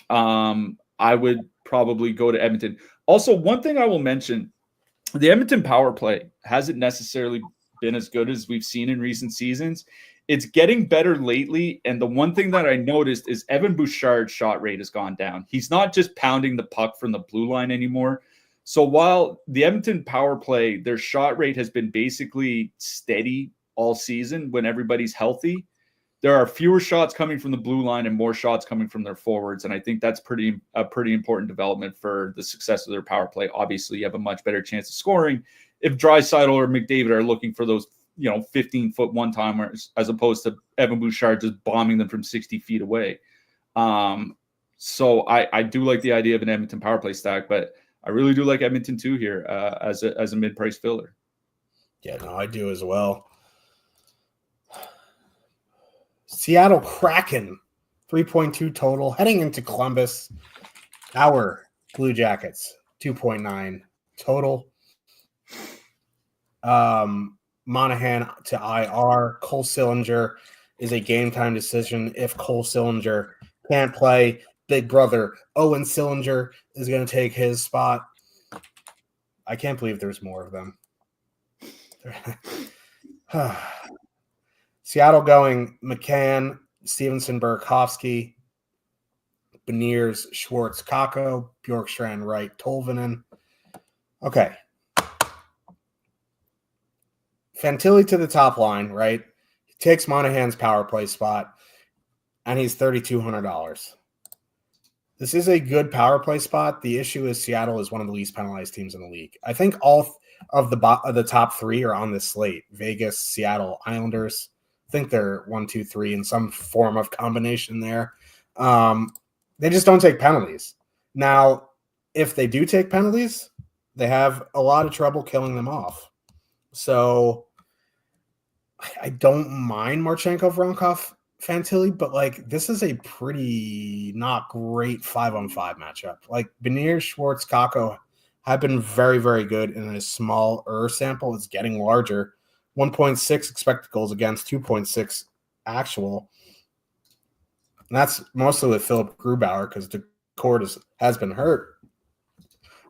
I would probably go to Edmonton. Also, one thing I will mention, the Edmonton power play hasn't necessarily been as good as we've seen in recent seasons. It's getting better lately, and the one thing that I noticed is Evan Bouchard's shot rate has gone down. He's not just pounding the puck from the blue line anymore. So while the Edmonton power play, their shot rate has been basically steady all season when everybody's healthy, there are fewer shots coming from the blue line and more shots coming from their forwards, and I think that's a pretty important development for the success of their power play. Obviously, you have a much better chance of scoring if Draisaitl or McDavid are looking for those 15-foot one-timers, as opposed to Evan Bouchard just bombing them from 60 feet away. So I do like the idea of an Edmonton power play stack, but I really do like Edmonton too here as a mid-price filler. Yeah, no, I do as well. Seattle Kraken, 3.2 total, heading into Columbus. Our Blue Jackets, 2.9 total. Monahan to IR. Cole Sillinger is a game time decision. If Cole Sillinger can't play, big brother Owen Sillinger is going to take his spot. I can't believe there's more of them. Seattle going McCann, Stevenson, Burakovsky, Beniers, Schwartz, Kakko, Bjorkstrand, Wright, Tolvanen. Okay. Fantilli to the top line, right? He takes Monahan's power play spot, and he's $3,200. This is a good power play spot. The issue is Seattle is one of the least penalized teams in the league. I think all of the top 3 are on this slate. Vegas, Seattle, Islanders. I think they're 1, 2, 3 in some form of combination there. They just don't take penalties. Now, if they do take penalties, they have a lot of trouble killing them off. So I don't mind Marchenko, Voronkov Fantilli, but like this is a pretty not great 5-on-5 matchup. Like Beniers, Schwartz, Kako have been very, very good in a smaller sample. It's getting larger. 1.6 expected goals against, 2.6 actual. And that's mostly with Philip Grubauer because DeCord has been hurt.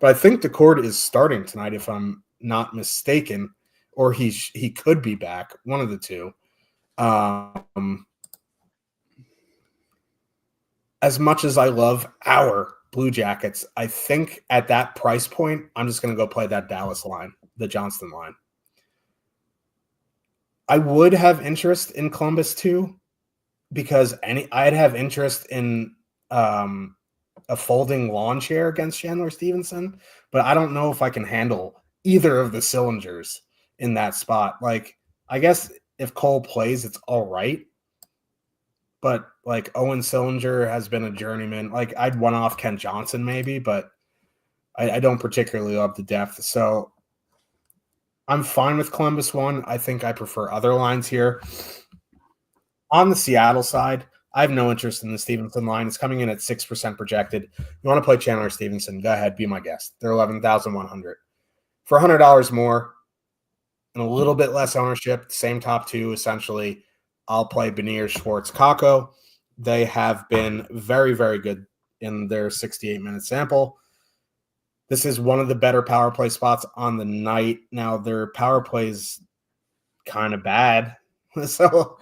But I think DeCord is starting tonight, if I'm not mistaken, or he could be back, one of the two. As much as I love our Blue Jackets, I think at that price point, I'm just going to go play that Dallas line, the Johnston line. I would have interest in Columbus too, because I'd have interest in a folding lawn chair against Chandler Stevenson, but I don't know if I can handle either of the cylinders in that spot. Like, I guess if Cole plays, it's all right. But like Owen Sillinger has been a journeyman. Like I'd one off Kent Johnson maybe, but I don't particularly love the depth. So I'm fine with Columbus one. I think I prefer other lines here. On the Seattle side, I have no interest in the Stevenson line. It's coming in at 6% projected. You want to play Chandler Stevenson, go ahead, be my guest. They're 11,100. For $100 more and a little bit less ownership, same top two essentially, I'll play Beniers, Schwartz, Kako. They have been very, very good in their 68-minute sample. This is one of the better power play spots on the night. Now, their power play is kind of bad. So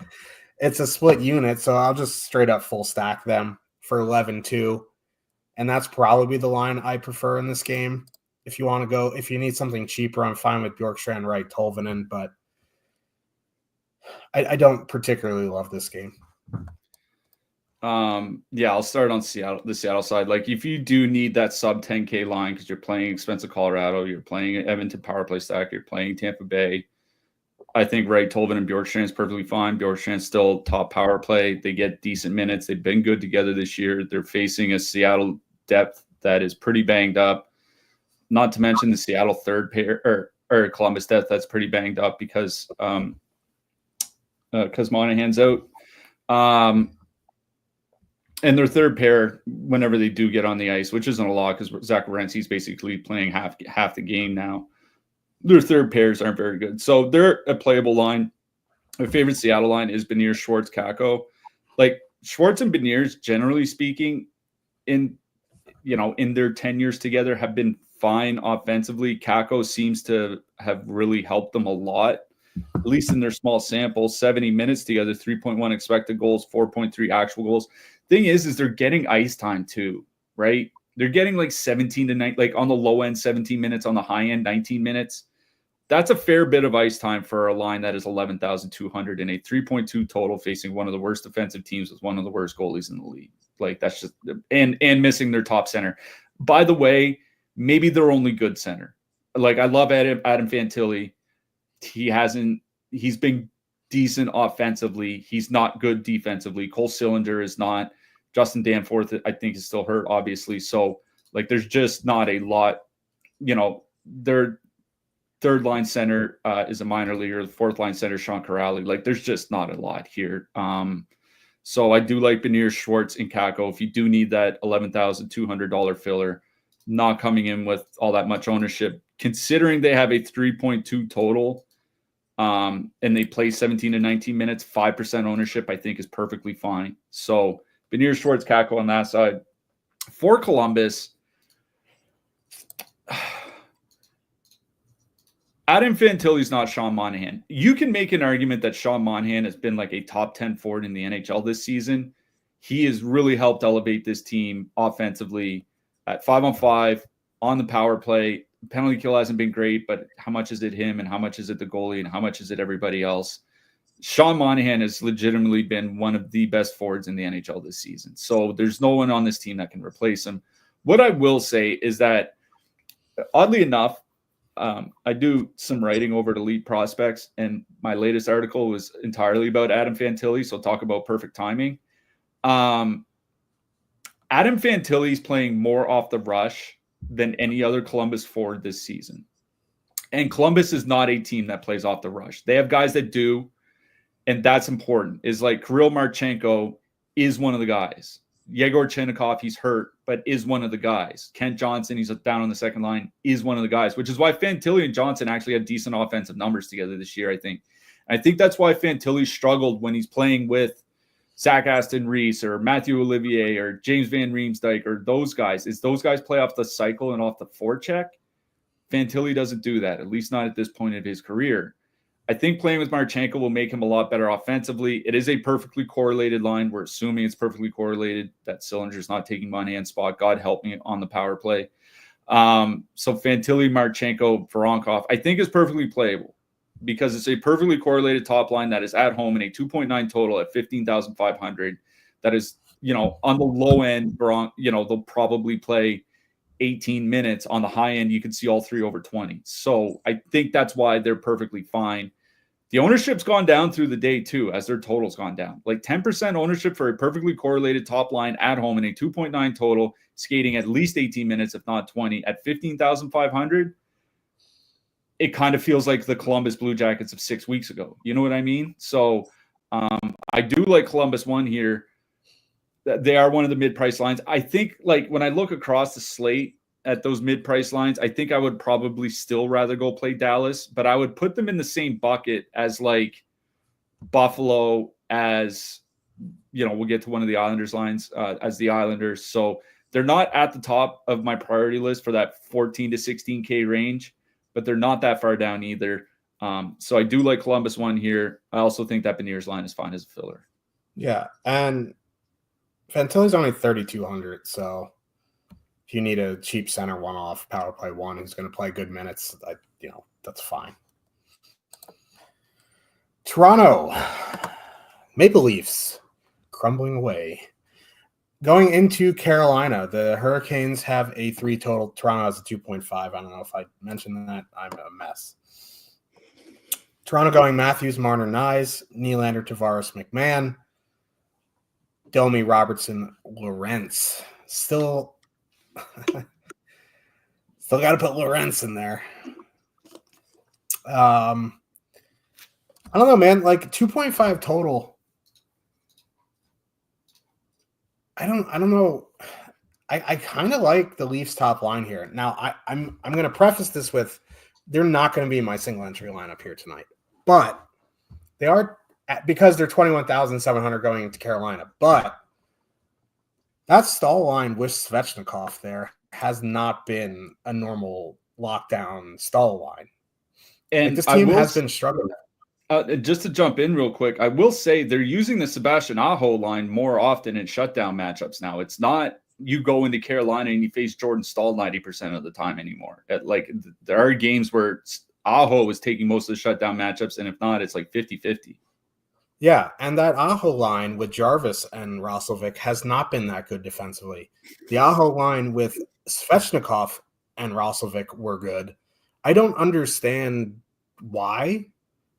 it's a split unit. So I'll just straight up full stack them for 11-2. And that's probably the line I prefer in this game. If you want to go, if you need something cheaper, I'm fine with Bjorkstrand, Wright, Tolvanen, but I don't particularly love this game. Yeah, I'll start on the Seattle side. Like if you do need that sub 10K line because you're playing expensive Colorado, you're playing Edmonton power play stack, you're playing Tampa Bay, I think Wright, Tolvanen, and Bjorkstrand is perfectly fine. Bjorkstrand's still top power play. They get decent minutes. They've been good together this year. They're facing a Seattle depth that is pretty banged up. Not to mention the Seattle third pair or Columbus depth that's pretty banged up because Monahan's out. And their third pair, whenever they do get on the ice, which isn't a lot because Zach Werenski's basically playing half the game now, their third pairs aren't very good. So they're a playable line. My favorite Seattle line is Beniers, Schwartz, Kako. Like Schwartz and Beniers, generally speaking, in their 10 years together have been fine offensively. Kako seems to have really helped them a lot, at least in their small sample. 70 minutes together, 3.1 expected goals, 4.3 actual goals. Thing is they're getting ice time too, right? They're getting like 17 to 9, like on the low end, 17 minutes, on the high end, 19 minutes. That's a fair bit of ice time for a line that is 11,200 and a 3.2 total facing one of the worst defensive teams with one of the worst goalies in the league. Like that's just, and missing their top center. By the way, maybe their only good center. Like I love Adam Fantilli. He's been decent offensively. He's not good defensively. Cole Sillinger is not. Justin Danforth, I think, is still hurt, obviously. So, like, there's just not a lot. Their third line center is a minor leaguer. The fourth line center, Sean Corrali. Like, there's just not a lot here. So I do like Beniers, Schwartz, and Kako. If you do need that $11,200 filler, not coming in with all that much ownership, considering they have a 3.2 total. And they play 17 to 19 minutes, 5% ownership, I think is perfectly fine. So Beniers, Schwartz, Kako on that side. For Columbus, Adam Fantilli's not Sean Monahan. You can make an argument that Sean Monahan has been like a top 10 forward in the NHL this season. He has really helped elevate this team offensively at 5-on-5 on the power play. Penalty kill hasn't been great, but how much is it him and how much is it the goalie and how much is it everybody else? Sean Monahan has legitimately been one of the best forwards in the NHL this season. So there's no one on this team that can replace him. What I will say is that, oddly enough, I do some writing over at Elite Prospects, and my latest article was entirely about Adam Fantilli, so talk about perfect timing. Adam Fantilli is playing more off the rush than any other Columbus forward this season. And Columbus is not a team that plays off the rush. They have guys that do. and that's important, is like Kirill Marchenko is one of the guys. Yegor Chinnikov, he's hurt, but is one of the guys. Kent Johnson, he's down on the second line, is one of the guys, which is why Fantilli and Johnson actually had decent offensive numbers together this year, I think. I think that's why Fantilli struggled when he's playing with Zach Aston Reese or Matthew Olivier or James Van Riemsdyk or those guys. Is those guys play off the cycle and off the forecheck? Fantilli doesn't do that, at least not at this point of his career. I think playing with Marchenko will make him a lot better offensively. It is a perfectly correlated line. We're assuming it's perfectly correlated. That Sillinger's not taking Monahan's spot. God help me on the power play. So Fantilli, Marchenko, Voronkov, I think is perfectly playable because it's a perfectly correlated top line that is at home in a 2.9 total at 15,500. That is, on the low end, they'll probably play 18 minutes. On the high end, you can see all three over 20. So I think that's why they're perfectly fine. The ownership's gone down through the day too, as their total's gone down. Like 10% ownership for a perfectly correlated top line at home in a 2.9 total, skating at least 18 minutes, if not 20, at 15,500. It kind of feels like the Columbus Blue Jackets of 6 weeks ago. You know what I mean? So I do like Columbus one here. They are one of the mid-price lines. I think, like, when I look across the slate at those mid-price lines, I think I would probably still rather go play Dallas, but I would put them in the same bucket as, like, Buffalo, as, we'll get to one of the Islanders lines, as the Islanders. So they're not at the top of my priority list for that 14 to 16K range, but they're not that far down either. So I do like Columbus one here. I also think that Beniers line is fine as a filler. Yeah, and Fantilli's only 3,200, so if you need a cheap center one-off power play one who's going to play good minutes, that's fine. Toronto Maple Leafs crumbling away. Going into Carolina, the Hurricanes have a 3 total. Toronto has a 2.5. I don't know if I mentioned that. I'm a mess. Toronto going Matthews, Marner, Nyes, Nylander, Tavares, McMahon, Domi, Robertson, Lorentz. Still got to put Lorentz in there. I don't know, man. Like 2.5 total. I don't know. I kind of like the Leafs top line here. Now I'm going to preface this with they're not going to be my single entry lineup here tonight, but they are, because they're 21,700 going into Carolina. But that Stahl line with Svechnikov there has not been a normal lockdown Stahl line. And this team has been struggling. Just to jump in real quick, I will say they're using the Sebastian Aho line more often in shutdown matchups now. It's not you go into Carolina and you face Jordan Stahl 90% of the time anymore. There are games where Aho is taking most of the shutdown matchups, and if not, it's like 50-50. Yeah, and that Aho line with Jarvis and Roslovic has not been that good defensively. The Aho line with Svechnikov and Roslovic were good. I don't understand why,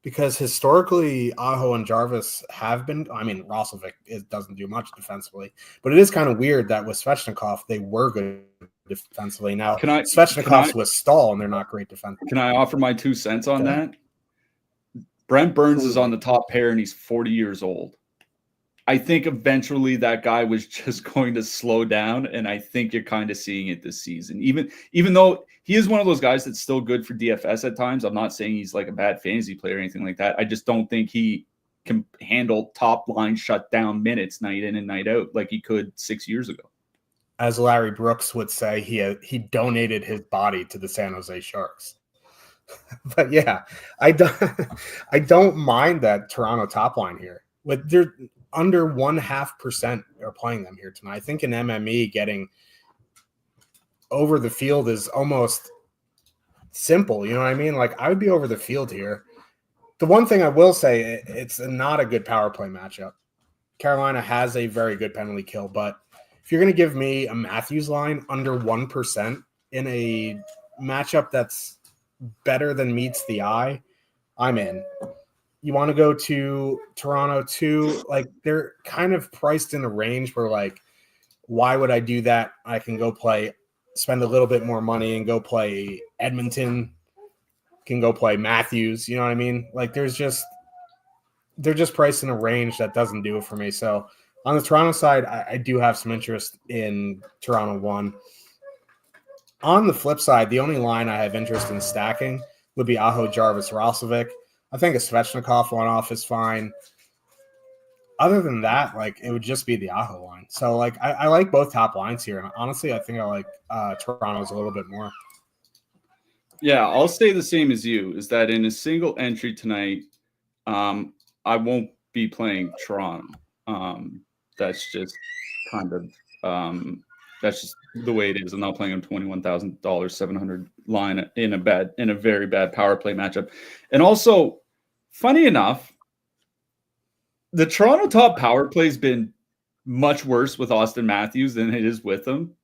because historically Aho and Jarvis have been, Roslovic doesn't do much defensively, but it is kind of weird that with Svechnikov they were good defensively. Now Svechnikov's with Stahl and they're not great defensively. Can I offer my 2 cents on that? Brent Burns is on the top pair and he's 40 years old. I think eventually that guy was just going to slow down, and I think you're kind of seeing it this season. Even though he is one of those guys that's still good for DFS at times. I'm not saying he's like a bad fantasy player or anything like that. I just don't think he can handle top line shutdown minutes night in and night out like he could 6 years ago. As Larry Brooks would say, he donated his body to the San Jose Sharks. But yeah, I don't mind that Toronto top line here. They're under 0.5% are playing them here tonight. I think in MME getting over the field is almost simple. You know what I mean? Like, I would be over the field here. The one thing I will say, it's not a good power play matchup. Carolina has a very good penalty kill, but if you're going to give me a Matthews line under 1% in a matchup that's better than meets the eye, I'm in. You want to go to Toronto too? Like, they're kind of priced in a range where, like, why would I do that? I can go spend a little bit more money and go play Edmonton, can go play Matthews. You know what I mean? Like, there's just they're just priced in a range that doesn't do it for me. So on the Toronto side, I do have some interest in Toronto 1. On the flip side, the only line I have interest in stacking would be Aho, Jarvis, Roslovic. I think a Svechnikov one-off is fine. Other than that, like, it would just be the Aho line. So, like, I like both top lines here. And honestly, I think I like Toronto's a little bit more. Yeah, I'll say the same as you, is that in a single entry tonight, I won't be playing Toronto. That's just kind of that's just the way it is. I'm not playing a $21,000, 700 line in a very bad power play matchup. And also, funny enough, the Toronto top power play has been much worse with Austin Matthews than it is with him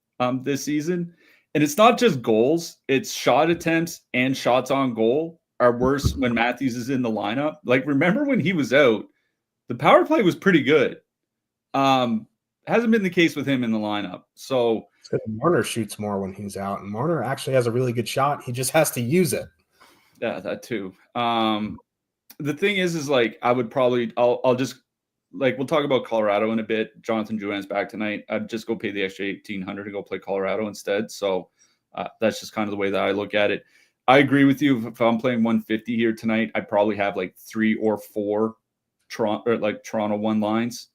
this season. And it's not just goals, it's shot attempts and shots on goal are worse when Matthews is in the lineup. Like, remember when he was out, the power play was pretty good. Hasn't been the case with him in the lineup. So Marner shoots more when he's out, and Marner actually has a really good shot. He just has to use it. Yeah, that too. The thing is like, I would probably, I'll just, like, we'll talk about Colorado in a bit. Jonathan Drouin's back tonight. I'd just go pay the extra $1,800 to go play Colorado instead. So that's just kind of the way that I look at it. I agree with you. If I'm playing 150 here tonight, I probably have like 3 or 4 Toronto 1 lines.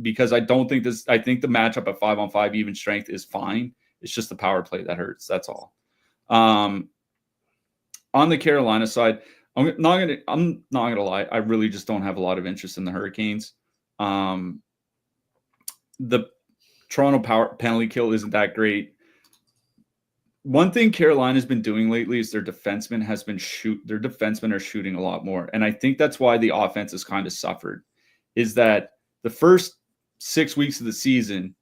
Because I think the matchup at 5-on-5 even strength is fine. It's just the power play that hurts. That's all. On the Carolina side, I'm not gonna lie. I really just don't have a lot of interest in the Hurricanes. The Toronto power penalty kill isn't that great. One thing Carolina's been doing lately is their defensemen are shooting a lot more. And I think that's why the offense has kind of suffered, is that the first 6 weeks of the season,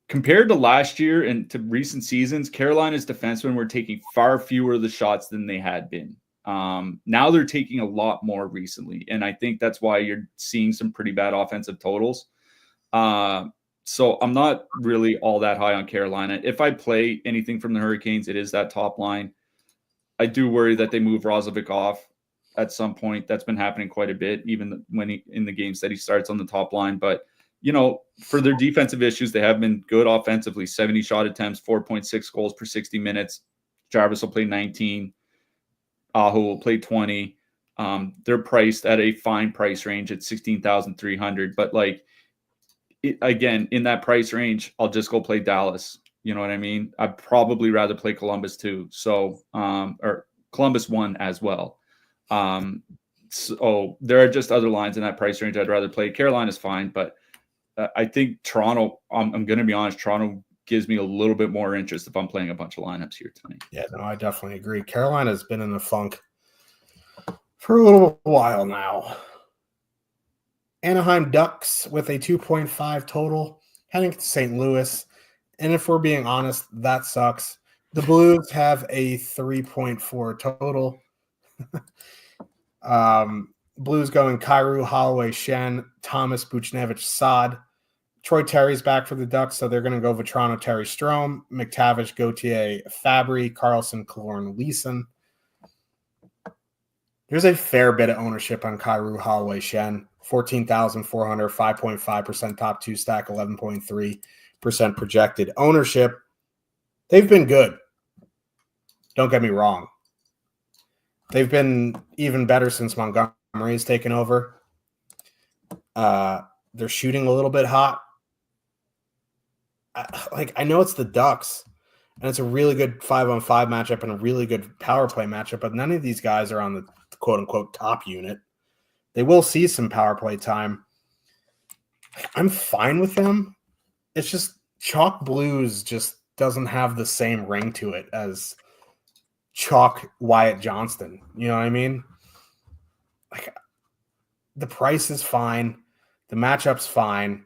compared to last year and to recent seasons, Carolina's defensemen were taking far fewer of the shots than they had been. Now they're taking a lot more recently. And I think that's why you're seeing some pretty bad offensive totals. So I'm not really all that high on Carolina. If I play anything from the Hurricanes, it is that top line. I do worry that they move Roslovic off at some point. That's been happening quite a bit, even when in the games that he starts on the top line. But, for their defensive issues, they have been good offensively. 70 shot attempts, 4.6 goals per 60 minutes. Jarvis will play 19. Aho will play 20. They're priced at a fine price range at $16,300. But again, in that price range, I'll just go play Dallas. You know what I mean? I'd probably rather play Columbus too. So, or Columbus 1 as well. So there are just other lines in that price range I'd rather play. Carolina's fine, but I think Toronto, I'm going to be honest, Toronto gives me a little bit more interest if I'm playing a bunch of lineups here tonight. Yeah, no, I definitely agree. Carolina's been in the funk for a little while now. Anaheim Ducks with a 2.5 total, heading to St. Louis. And if we're being honest, that sucks. The Blues have a 3.4 total. Blues going Kyrou, Holloway, Shen, Thomas, Buchnevich, Saad. Troy Terry's back for the Ducks, so they're going to go Vetrano, Terry, Strome, McTavish, Gauthier, Fabry, Carlson, Killorn, Leeson. There's a fair bit of ownership on Kyrou, Holloway, Shen. 14,400, 5.5% top 2 stack, 11.3% projected ownership. They've been good. Don't get me wrong. They've been even better since Montgomery's taken over. They're shooting a little bit hot. I know it's the Ducks, and it's a really good 5-on-5 matchup and a really good power play matchup, but none of these guys are on the quote-unquote top unit. They will see some power play time. I'm fine with them. It's just Chalk Blues just doesn't have the same ring to it as Chalk Wyatt Johnston. You know what I mean? The price is fine. The matchup's fine.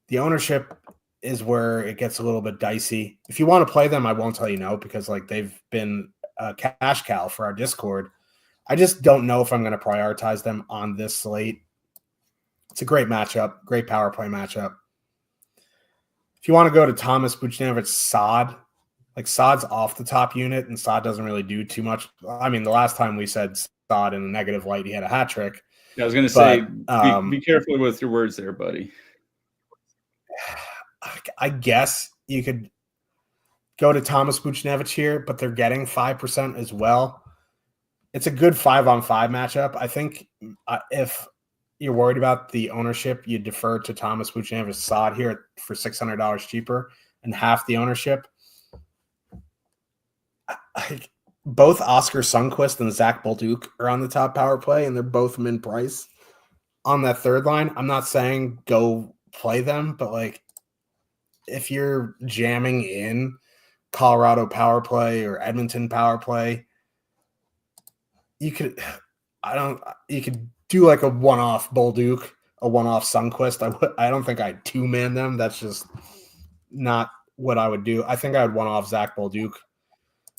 The ownership is where it gets a little bit dicey. If you want to play them, I won't tell you no, because they've been a cash cow for our Discord. I just don't know if I'm going to prioritize them on this slate. It's a great matchup, great power play matchup. If you want to go to Thomas, Buchnevich, Saad, Saad's off the top unit, and Saad doesn't really do too much. I mean, the last time we said Saad in a negative light, he had a hat trick. I was going to say, be careful with your words there, buddy. I guess you could go to Thomas Buchnevich here, but they're getting 5% as well. It's a good 5-on-5 matchup. I think if you're worried about the ownership, you defer to Thomas Buchnevich Saad here for $600 cheaper and half the ownership. Both Oscar Sundqvist and Zach Bolduc are on the top power play, and they're both min price on that third line. I'm not saying go play them, but like if you're jamming in Colorado power play or Edmonton power play, you could do like a one-off Bolduc, a one-off Sundqvist. I don't think I'd two-man them. That's just not what I would do. I think I would one-off Zach Bolduc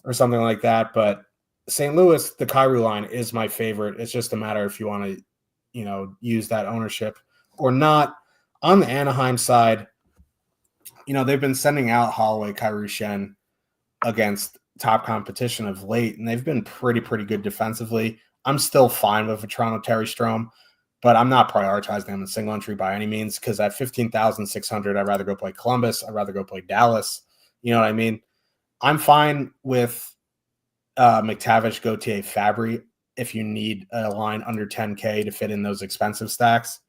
or something like that. But St. Louis, the Kyrou line is my favorite. It's just a matter if you want to, use that ownership or not. On the Anaheim side, they've been sending out Holloway, Kyrou, Schenn against top competition of late, and they've been pretty good defensively. I'm still fine with a Toronto Terry Strome, but I'm not prioritizing them in single entry by any means because at 15,600, I'd rather go play Columbus. I'd rather go play Dallas. You know what I mean? I'm fine with McTavish, Gauthier, Fabry if you need a line under 10K to fit in those expensive stacks.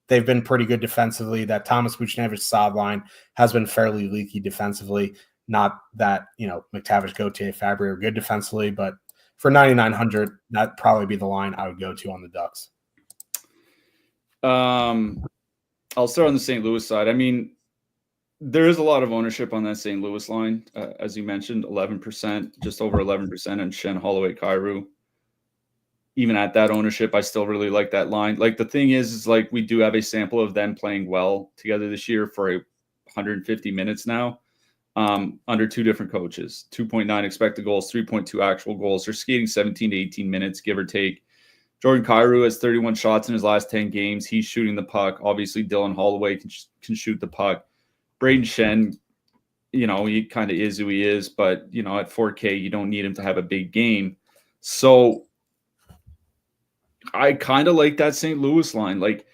They've been pretty good defensively. That Thomas Buchnevich Saad line has been fairly leaky defensively. Not that, McTavish, Gauthier, Fabry are good defensively, but for 9,900, that'd probably be the line I would go to on the Ducks. I'll start on the St. Louis side. I mean, there is a lot of ownership on that St. Louis line. As you mentioned, 11%, just over 11% on Schenn, Holloway, Kyrou. Even at that ownership, I still really like that line. Like the thing is like we do have a sample of them playing well together this year for 150 minutes now, under two different coaches. 2.9 expected goals, 3.2 actual goals. They're skating 17 to 18 minutes, give or take. Jordan Kyrou has 31 shots in his last 10 games. He's shooting the puck. Obviously, Dylan Holloway can shoot the puck. Braden Schenn, he kind of is who he is, but, at 4K, you don't need him to have a big game. So I kind of like that St. Louis line. Like,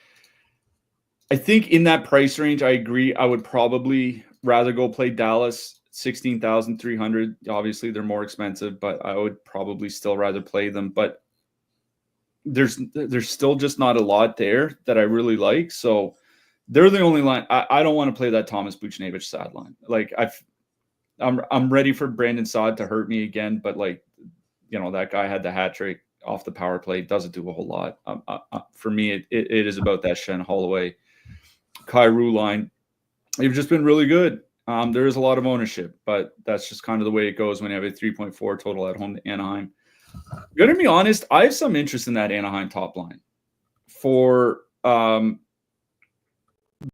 I think in that price range, I agree. I would probably rather go play Dallas, 16,300. Obviously, they're more expensive, but I would probably still rather play them. But there's still just not a lot there that I really like. So they're the only line. I don't want to play that Thomas Buchnevich Saad line. Like I'm ready for Brandon Saad to hurt me again, but like, that guy had the hat trick off the power play, doesn't do a whole lot. For me, it is about that Schenn, Holloway, Kyrou line. They've just been really good. There is a lot of ownership, but that's just kind of the way it goes when you have a 3.4 total at home to Anaheim. Gonna be honest, I have some interest in that Anaheim top line. For the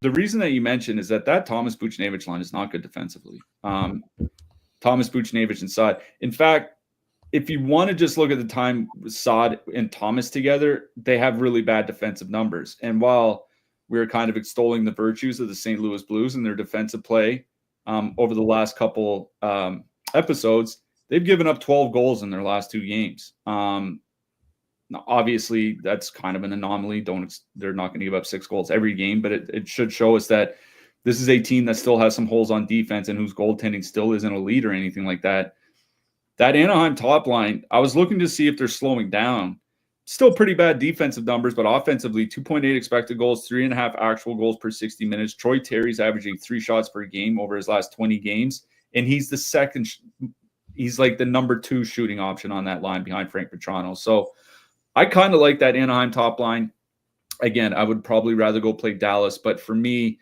reason that you mentioned is that Thomas Buchnevich line is not good defensively. Thomas Buchnevich and Saad. In fact, if you want to just look at the time Saad and Thomas together, they have really bad defensive numbers. And while we're kind of extolling the virtues of the St. Louis Blues and their defensive play over the last couple episodes, they've given up 12 goals in their last two games. Now, obviously, that's kind of an anomaly. They're not going to give up 6 goals every game, but it should show us that this is a team that still has some holes on defense and whose goaltending still isn't elite or anything like that. That Anaheim top line, I was looking to see if they're slowing down. Still pretty bad defensive numbers, but offensively, 2.8 expected goals, 3.5 actual goals per 60 minutes. Troy Terry's averaging 3 shots per game over his last 20 games, and he's the second. He's like the number 2 shooting option on that line behind Frank Petrano. So I kind of like that Anaheim top line. Again, I would probably rather go play Dallas, but for me,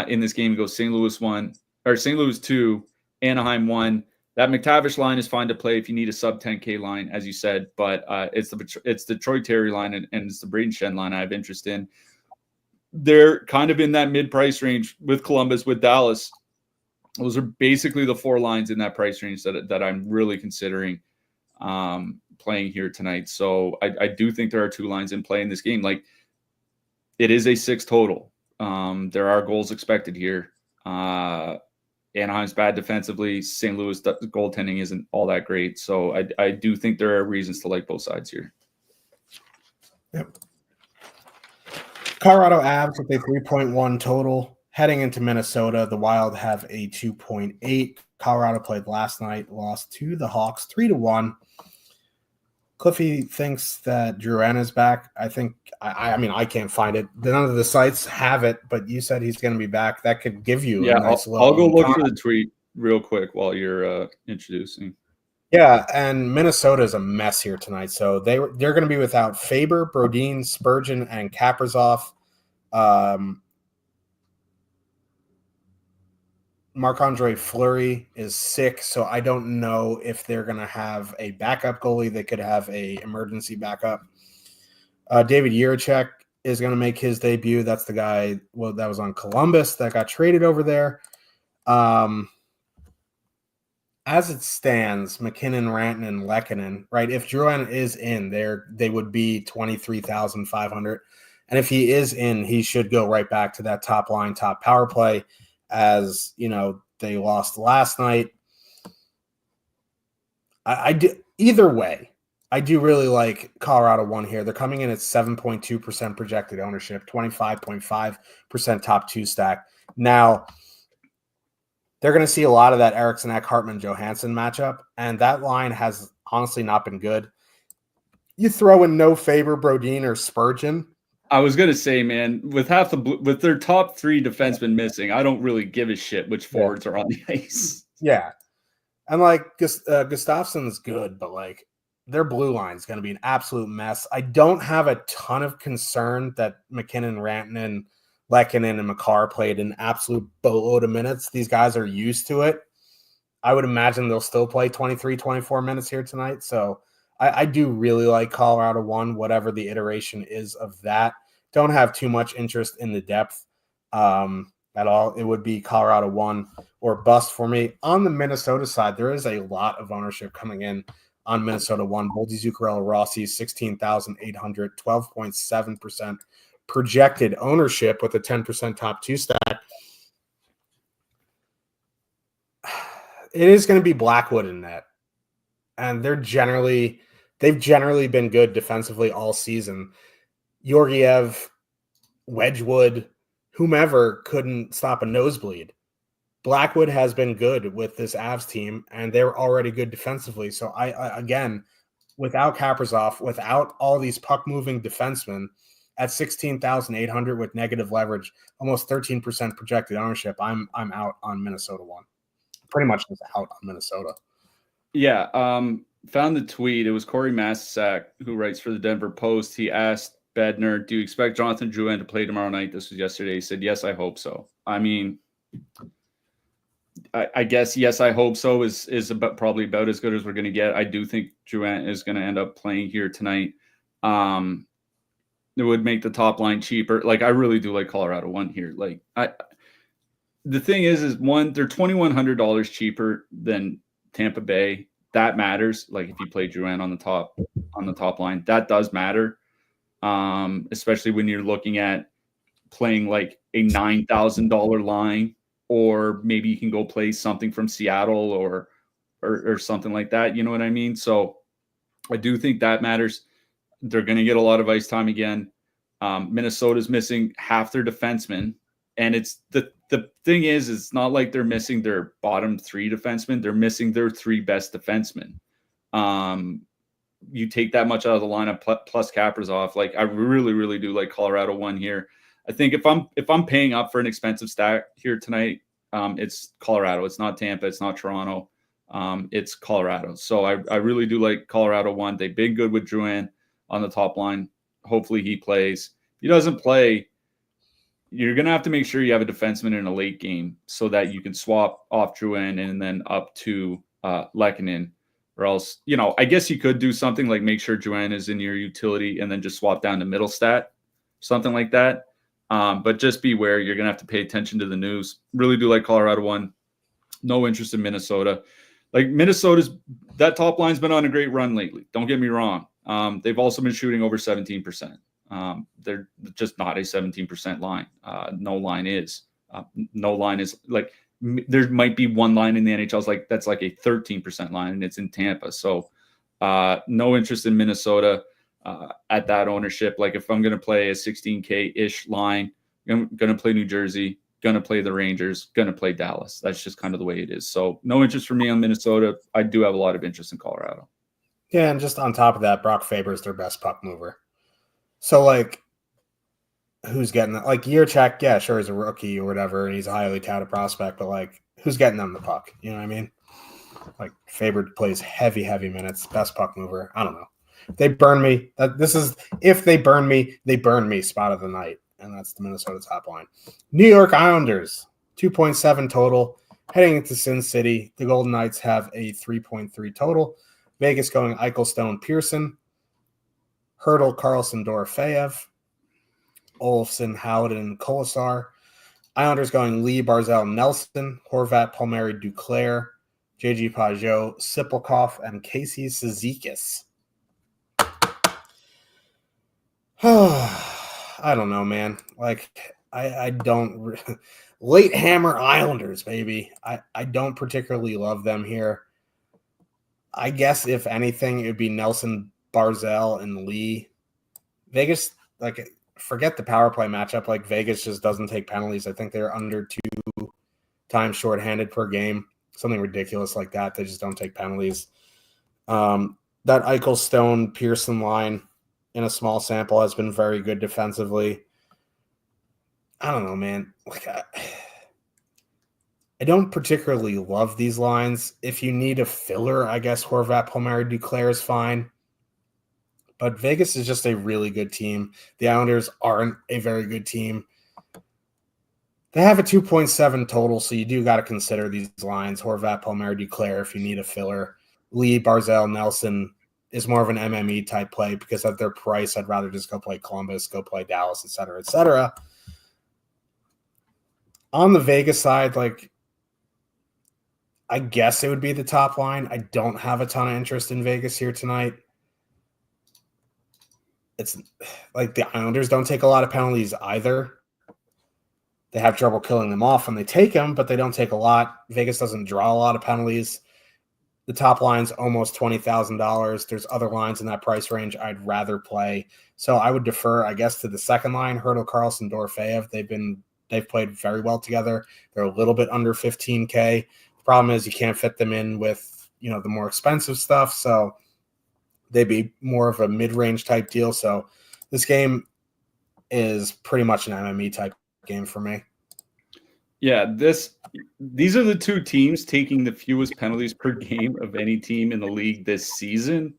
in this game, it goes St. Louis 2, Anaheim 1. That McTavish line is fine to play if you need a sub 10K line, as you said, but it's the Troy Terry line and it's the Braden Schenn line I have interest in. They're kind of in that mid-price range with Columbus, with Dallas. Those are basically the 4 lines in that price range that I'm really considering playing here tonight. So I do think there are 2 lines in play in this game. Like, it is a 6 total. There are goals expected here. Anaheim's bad defensively. St. Louis goaltending isn't all that great. So I do think there are reasons to like both sides here. Yep. Colorado Avs with a 3.1 total. Heading into Minnesota, the Wild have a 2.8. Colorado played last night, lost to the Hawks 3-1. Cliffy thinks that Drouin is back. I think, I mean, I can't find it. None of the sites have it, but you said he's going to be back. That could give you a nice I'll go look time. for the tweet real quick while you're introducing. Yeah, and Minnesota is a mess here tonight. So they're going to be without Faber, Brodin, Spurgeon, and Kaprizov. Marc-Andre Fleury is sick, so I don't know if they're going to have a backup goalie. They could have a emergency backup. David Jiricek is going to make his debut. That's the guy that was on Columbus that got traded over there. As it stands, McKinnon, Rantanen, and Lehkonen, right? If Drouin is in there, they would be 23,500. And if he is in, he should go right back to that top line, top power play. As you know, they lost last night. Either way, I do really like Colorado one here. They're coming in at 7.2% projected ownership, 25.5% top two stack. Now, they're going to see a lot of that Eriksson, Hartman, Johansson matchup, and that line has honestly not been good. You throw in no Faber, Brodin, or Spurgeon. I was going to say, man, with their top three defensemen missing, I don't really give a shit which forwards are on the ice. Yeah. And like Gustafsson's good, but like their blue line is going to be an absolute mess. I don't have a ton of concern that McKinnon, Rantanen, Lehkonen, and Makar played an absolute boatload of minutes. These guys are used to it. I would imagine they'll still play 23, 24 minutes here tonight. So I do really like Colorado one, whatever the iteration is of that. Don't have too much interest in the depth at all. It would be Colorado one or bust for me. On the Minnesota side, there is a lot of ownership coming in on Minnesota one. Boldy, Zuccarello, Rossi, 16,800, 12.7% projected ownership with a 10% top two stack. It is going to be Blackwood in net. And they've generally been good defensively all season. Georgiev, Wedgwood, whomever couldn't stop a nosebleed. Blackwood has been good with this Avs team, and they're already good defensively. So I again, without Kaprizov, without all these puck-moving defensemen, at 16,800 with negative leverage, almost 13% projected ownership, I'm out on Minnesota one. Pretty much just out on Minnesota. Yeah, found the tweet. It was Corey Massasak who writes for the Denver Post. He asked Bednar, do you expect Jonathan Drouin to play tomorrow night? This was yesterday. He said, yes, I hope so. I mean, I guess, yes, I hope so is probably about as good as we're going to get. I do think Drouin is going to end up playing here tonight. It would make the top line cheaper. Like, I really do like Colorado one here. Like, the thing is one, they're $2,100 cheaper than Tampa Bay. That matters. Like if you play Drouin on the top line, that does matter. Especially when you're looking at playing like a $9,000 line, or maybe you can go play something from Seattle or something like that. You know what I mean? So I do think that matters. They're going to get a lot of ice time again. Minnesota's missing half their defensemen. And it's the thing is, it's not like they're missing their bottom three defensemen. They're missing their three best defensemen. You take that much out of the lineup plus Kaprizov. Like I really, really do like Colorado one here. I think if I'm paying up for an expensive stack here tonight, it's Colorado. It's not Tampa. It's not Toronto. It's Colorado. So I really do like Colorado one. They've been good with Drouin on the top line. Hopefully he plays. If he doesn't play, you're going to have to make sure you have a defenseman in a late game so that you can swap off Drouin and then up to Lehkonen, or else, you know, I guess you could do something like make sure Drouin is in your utility and then just swap down to middle stat, something like that. But just beware, you're going to have to pay attention to the news. Really do like Colorado one. No interest in Minnesota. Like that top line's been on a great run lately. Don't get me wrong. They've also been shooting over 17%. They're just not a 17% line. No line is. No line is like there might be one line in the NHL that's like a 13% line, and it's in Tampa. So no interest in Minnesota. at that ownership. Like if I'm going to play a 16K-ish line, I'm going to play New Jersey, going to play the Rangers, going to play Dallas. That's just kind of the way it is. So no interest for me on Minnesota. I do have a lot of interest in Colorado. Yeah, and just on top of that, Brock Faber's their best puck mover. So, like, who's getting that? Like, Yurchak, yeah, sure, he's a rookie or whatever, and he's a highly touted prospect, but, like, who's getting them the puck? You know what I mean? Like, Faber plays heavy minutes, best puck mover. I don't know. They burn me. If they burn me spot of the night, and that's the Minnesota top line. New York Islanders, 2.7 total. Heading into Sin City, the Golden Knights have a 3.3 total. Vegas going Eichel, Stone, Pearson. Hurdle, Carlson, Dorofeyev. Olofsson, Howden, Kolasar. Islanders going Lee, Barzal, Nelson. Horvat, Palmieri, Duclair. JG Pajot, Sipelkoff, and Casey Cizikas. I don't know, man. Like, I don't – late hammer Islanders, baby. I don't particularly love them here. I guess, if anything, it would be Nelson, Barzal, and Lee. Vegas, like, forget the power play matchup. Like, Vegas just doesn't take penalties. I think they're under 2 times shorthanded per game. Something ridiculous like that. They just don't take penalties. That Eichel, Stone, Pearson line in a small sample has been very good defensively. I don't know, man. Like, I don't particularly love these lines. If you need a filler, I guess Horvat, Palmieri, Duclair is fine. But Vegas is just a really good team. The Islanders aren't a very good team. They have a 2.7 total, so you do got to consider these lines. Horvat, Palmieri, Duclair if you need a filler. Lee, Barzal, Nelson is more of an MME type play because of their price. I'd rather just go play Columbus, go play Dallas, et cetera, et cetera. On the Vegas side, like, I guess it would be the top line. I don't have a ton of interest in Vegas here tonight. It's like the Islanders don't take a lot of penalties either. They have trouble killing them off when they take them, but they don't take a lot. Vegas doesn't draw a lot of penalties. The top line's almost $20,000. There's other lines in that price range I'd rather play. So I would defer, I guess, to the second line, Hurdle, Carlson, Dorofeyev. They've played very well together. They're a little bit under 15K. The problem is you can't fit them in with, the more expensive stuff. So they'd be more of a mid-range type deal. So this game is pretty much an MME type game for me. Yeah, these are the two teams taking the fewest penalties per game of any team in the league this season.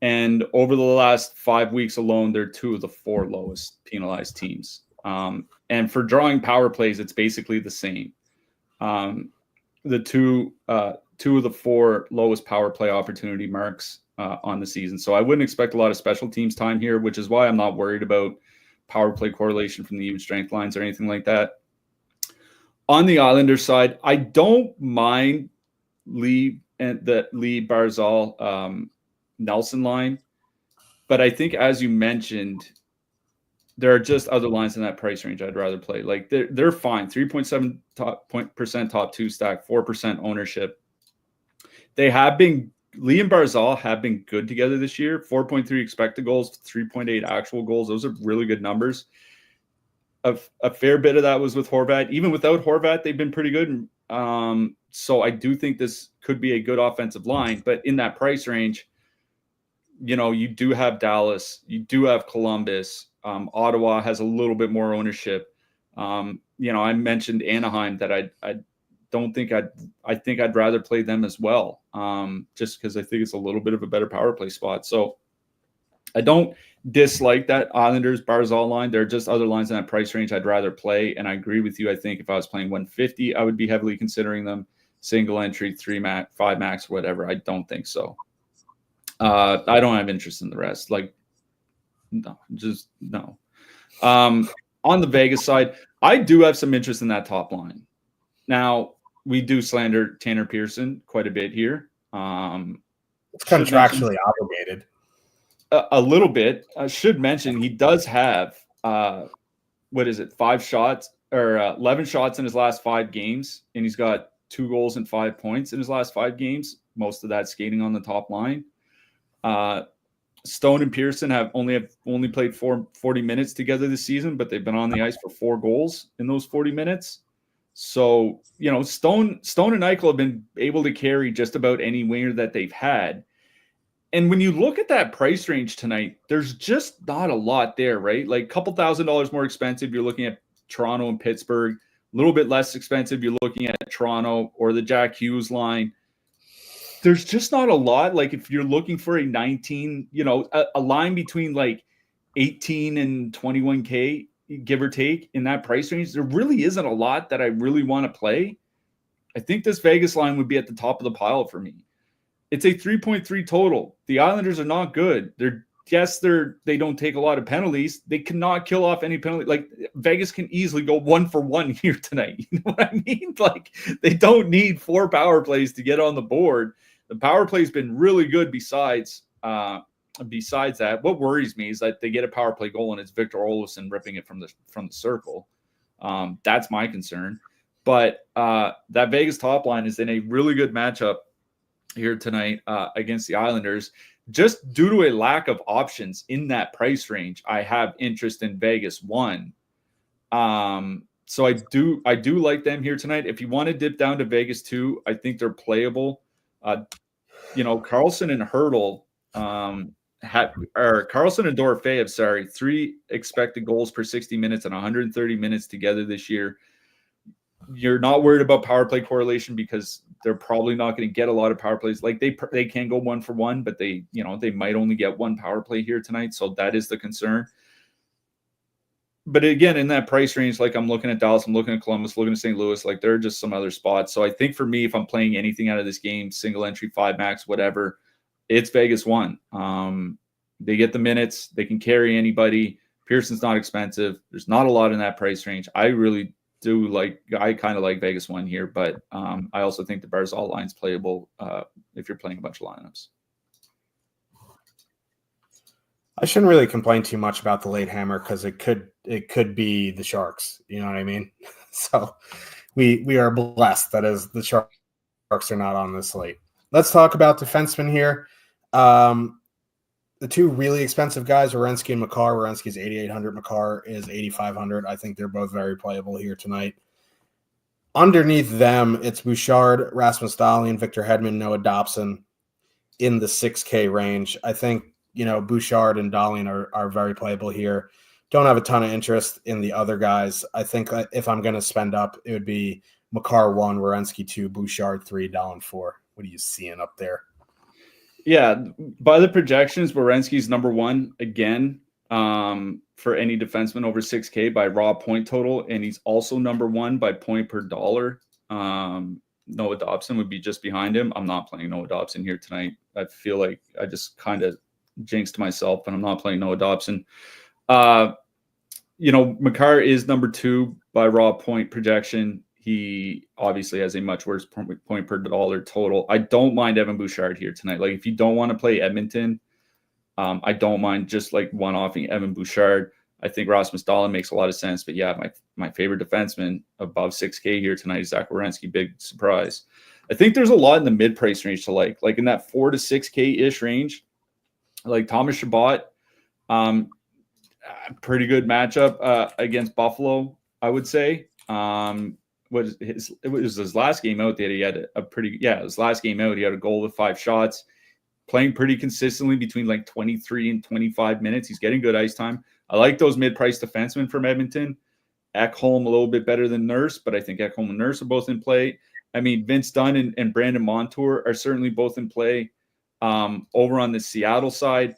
And over the last 5 weeks alone, they're 2 of the 4 lowest penalized teams. And for drawing power plays, it's basically the same. The two of the 4 lowest power play opportunity marks on the season. So I wouldn't expect a lot of special teams time here, which is why I'm not worried about power play correlation from the even strength lines or anything like that. On the Islanders side, I don't mind Lee Barzal Nelson line, but I think, as you mentioned, there are just other lines in that price range I'd rather play. Like they're fine. 3.7% top 2 stack, 4% ownership. Lee and Barzal have been good together this year. 4.3 expected goals, 3.8 actual goals. Those are really good numbers. A fair bit of that was with Horvat. Even without Horvat, they've been pretty good. So I do think this could be a good offensive line. But in that price range, you do have Dallas. You do have Columbus. Ottawa has a little bit more ownership. I mentioned Anaheim that I think I'd rather play them as well, just because I think it's a little bit of a better power play spot. So I don't dislike that Islanders Barzal line. There are just other lines in that price range I'd rather play. And I agree with you. I think if I was playing 150, I would be heavily considering them. Single entry, 3 max, 5 max, whatever. I don't think so. I don't have interest in the rest. No. On the Vegas side, I do have some interest in that top line. Now, we do slander Tanner Pearson quite a bit here. It's contractually obligated. A little bit. I should mention he does have 5 shots or 11 shots in his last 5 games, and he's got 2 goals and 5 points in his last 5 games. Most of that skating on the top line. Stone and Pearson have only played 40 minutes together this season, but they've been on the ice for 4 goals in those 40 minutes. So, Stone and Eichel have been able to carry just about any winger that they've had. And when you look at that price range tonight, there's just not a lot there, right? Like a couple $1,000s more expensive, you're looking at Toronto and Pittsburgh. A little bit less expensive, you're looking at Toronto or the Jack Hughes line. There's just not a lot. Like if you're looking for a 19, a line between like 18 and 21K, give or take, in that price range, there really isn't a lot that I really want to play. I think this Vegas line would be at the top of the pile for me. It's a 3.3 total. The Islanders are not good. They don't take a lot of penalties. They cannot kill off any penalty. Like Vegas can easily go 1-for-1 here tonight. You know what I mean? Like they don't need 4 power plays to get on the board. The power play has been really good besides that. What worries me is that they get a power play goal and it's Victor Olofsson ripping it from the circle. That's my concern. But that Vegas top line is in a really good matchup here tonight against the Islanders. Just due to a lack of options in that price range, I have interest in Vegas 1. So I do like them here tonight. If you want to dip down to Vegas 2, I think they're playable. Carlson and Hurdle Carlson and Dorofeyev, 3 expected goals per 60 minutes and 130 minutes together this year. You're not worried about power play correlation because they're probably not going to get a lot of power plays. Like they can go 1-for-1, but they might only get 1 power play here tonight. So that is the concern. But again, in that price range, like I'm looking at Dallas, I'm looking at Columbus, looking at St. Louis, like there are just some other spots. So I think for me, if I'm playing anything out of this game, single entry, 5 max, whatever, it's Vegas 1. They get the minutes, they can carry anybody. Pearson's not expensive. There's not a lot in that price range. I kind of like Vegas 1 here, but I also think the Barzal line's playable if you're playing a bunch of lineups. I shouldn't really complain too much about the late hammer because it could be the Sharks. You know what I mean? So we are blessed that as the Sharks are not on this slate. Let's talk about defensemen here. The 2 really expensive guys, Werenski and Makar. Werenski's 8,800. Makar is 8,500. I think they're both very playable here tonight. Underneath them, it's Bouchard, Rasmus Dahlin, Victor Hedman, Noah Dobson in the 6K range. I think, Bouchard and Dahlin are very playable here. Don't have a ton of interest in the other guys. I think if I'm going to spend up, it would be Makar 1, Werenski 2, Bouchard 3, Dahlin 4. What are you seeing up there? Yeah, by the projections, Werenski's number 1 again for any defenseman over 6K by raw point total, and he's also number 1 by point per dollar. Noah Dobson would be just behind him. I'm not playing Noah Dobson here tonight. I feel like I just kind of jinxed myself, and I'm not playing Noah Dobson. Makar is number 2 by raw point projection. He obviously has a much worse point per dollar total. I don't mind Evan Bouchard here tonight. Like if you don't want to play Edmonton, I don't mind just like one-offing Evan Bouchard. I think Rasmus Dahlin makes a lot of sense. But yeah, my favorite defenseman above 6K here tonight is Zach Werenski. Big surprise. I think there's a lot in the mid-price range to like in that 4 to 6K-ish range. Like Thomas Chabot, pretty good matchup against Buffalo, I would say. It was his last game out that he had his last game out, he had a goal with 5 shots, playing pretty consistently between like 23 and 25 minutes. He's getting good ice time. I like those mid-price defensemen from Edmonton. Ekholm a little bit better than Nurse, but I think Ekholm and Nurse are both in play. I mean, Vince Dunn and Brandon Montour are certainly both in play. Over on the Seattle side,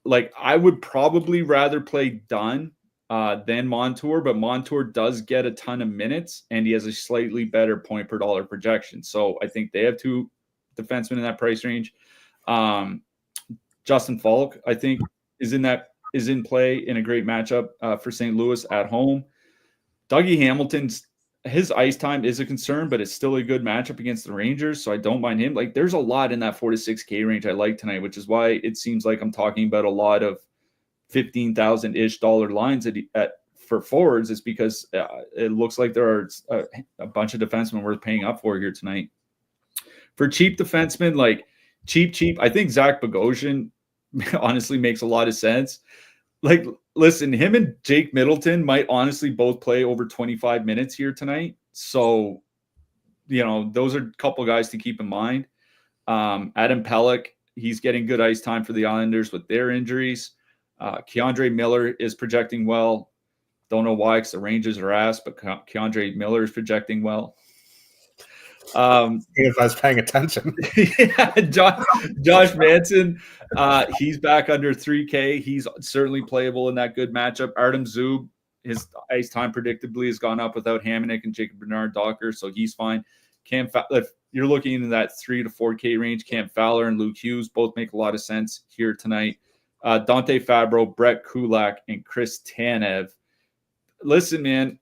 like I would probably rather play Dunn than Montour, but Montour does get a ton of minutes and he has a slightly better point per dollar projection. So I think they have 2 defensemen in that price range. Justin Falk, I think, is in play in a great matchup for St. Louis at home. Dougie Hamilton's his ice time is a concern, but it's still a good matchup against the Rangers, so I don't mind him. Like there's a lot in that 4 to 6K range I like tonight, which is why it seems like I'm talking about a lot of $15,000-ish lines for forwards, is because it looks like there are a bunch of defensemen worth paying up for here tonight. For cheap defensemen, like cheap, I think Zach Bogosian honestly makes a lot of sense. Like, listen, him and Jake Middleton might honestly both play over 25 minutes here tonight. So, those are a couple guys to keep in mind. Adam Pelech, he's getting good ice time for the Islanders with their injuries. Keandre Miller is projecting well. Don't know why, because the Rangers are ass, but Keandre Miller is projecting well. If I was paying attention. Yeah, Josh Manson, he's back under 3K. He's certainly playable in that good matchup. Artem Zub, his ice time predictably has gone up without Hamonic and Jacob Bernard-Docker, so he's fine. If you're looking into that 3 to 4K range, Cam Fowler and Luke Hughes both make a lot of sense here tonight. Dante Fabro, Brett Kulak, and Chris Tanev. Listen, man,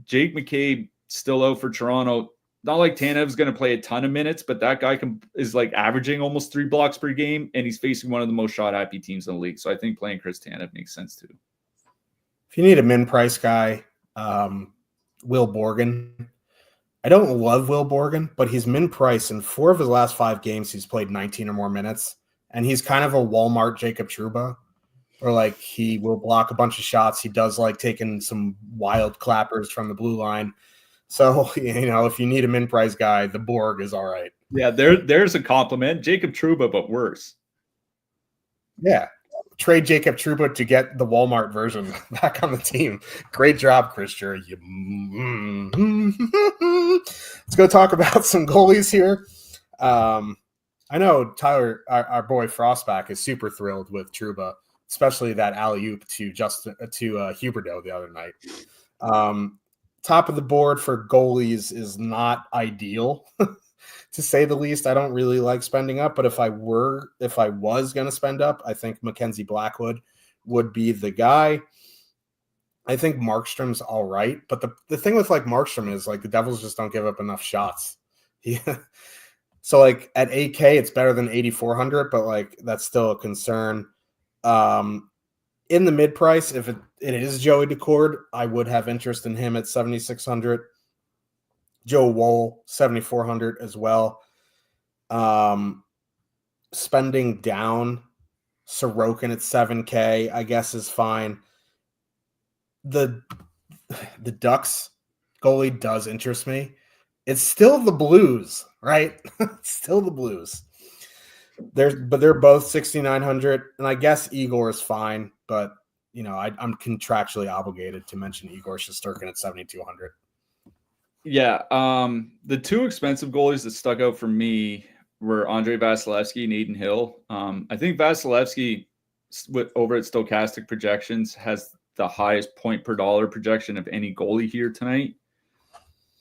Jake McCabe still out for Toronto. Not like Tanev's going to play a ton of minutes, but that guy is like averaging almost 3 blocks per game, and he's facing one of the most shot-happy teams in the league. So I think playing Chris Tanev makes sense too. If you need a min-price guy, Will Borgen. I don't love Will Borgen, but he's min-price. In 4 of his last 5 games, he's played 19 or more minutes, and he's kind of a Walmart Jacob Trouba, or like he will block a bunch of shots. He does like taking some wild clappers from the blue line. So, if you need a min-price guy, the Borg is all right. Yeah, there's a compliment. Jacob Trouba, but worse. Yeah. Trade Jacob Trouba to get the Walmart version back on the team. Great job, Chris Jury. Let's go talk about some goalies here. I know Tyler, our boy Frostback, is super thrilled with Trouba, especially that alley-oop to Huberdeau the other night. Top of the board for goalies is not ideal, to say the least. I don't really like spending up, but if I was going to spend up, I think Mackenzie Blackwood would be the guy. I think Markstrom's all right, but the thing with like Markstrom is like the Devils just don't give up enough shots. So like at 8K, it's better than 8,400, but like that's still a concern. In the mid price, if it is Joey Decord, I would have interest in him at 7,600. Joe Woll, 7,400 as well. Spending down, Sorokin at 7K, I guess is fine. The Ducks goalie does interest me. It's still the Blues, right? Still the Blues. They're both 6,900, and I guess Igor is fine, but I'm contractually obligated to mention Igor Shesterkin at 7,200. Yeah, the 2 expensive goalies that stuck out for me were Andrei Vasilevsky and Adin Hill. I think Vasilevsky, over at Stochastic Projections, has the highest point per dollar projection of any goalie here tonight.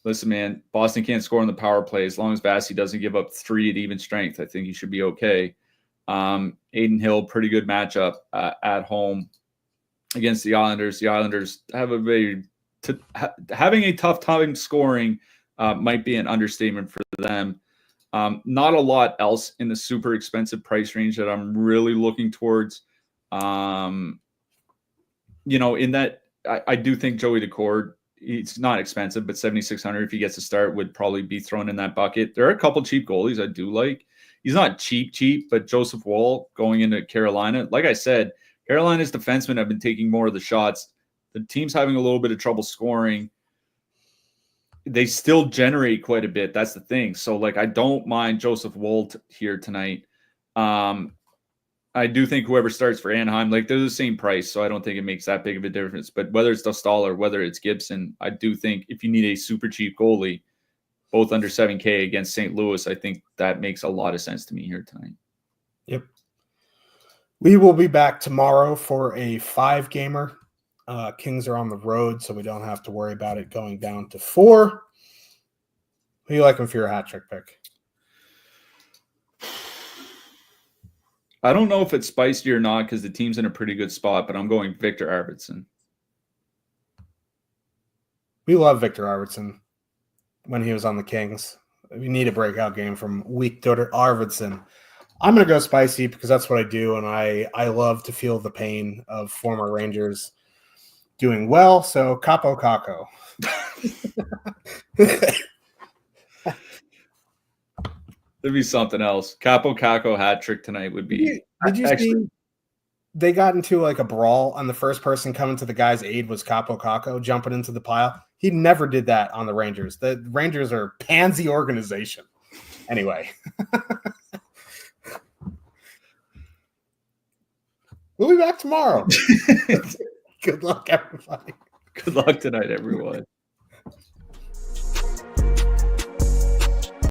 Listen, man, Boston can't score on the power play. As long as Vasi doesn't give up 3 at even strength, I think he should be okay. Adin Hill, pretty good matchup at home against the Islanders. The Islanders have having a tough time scoring might be an understatement for them. Not a lot else in the super expensive price range that I'm really looking towards. In that, I do think Joey Decord, it's not expensive, but 7,600 if he gets a start would probably be thrown in that bucket. There are a couple cheap goalies I do like. He's not cheap, but Joseph Woll going into Carolina. Like I said, Carolina's defensemen have been taking more of the shots. The team's having a little bit of trouble scoring. They still generate quite a bit. That's the thing. So, like, I don't mind Joseph Woll here tonight. I do think whoever starts for Anaheim, like, they're the same price, so I don't think it makes that big of a difference. But whether it's Dostal or whether it's Gibson, I do think if you need a super cheap goalie, both under 7K against St. Louis, I think that makes a lot of sense to me here tonight. Yep. We will be back tomorrow for a 5-gamer. Kings are on the road, so we don't have to worry about it going down to 4. Who do you like him for your hat trick pick? I don't know if it's spicy or not because the team's in a pretty good spot, but I'm going Victor Arvidsson. We love Victor Arvidsson when he was on the Kings. We need a breakout game from Victor Arvidsson. I'm going to go spicy because that's what I do, and I love to feel the pain of former Rangers doing well. So, Capo Caco. There'd be something else. Capo Caco hat trick tonight would be. Did you see? They got into like a brawl, and the first person coming to the guy's aid was Capo Caco jumping into the pile. He never did that on the Rangers. The Rangers are a pansy organization. Anyway. We'll be back tomorrow. Good luck, everybody. Good luck tonight, everyone.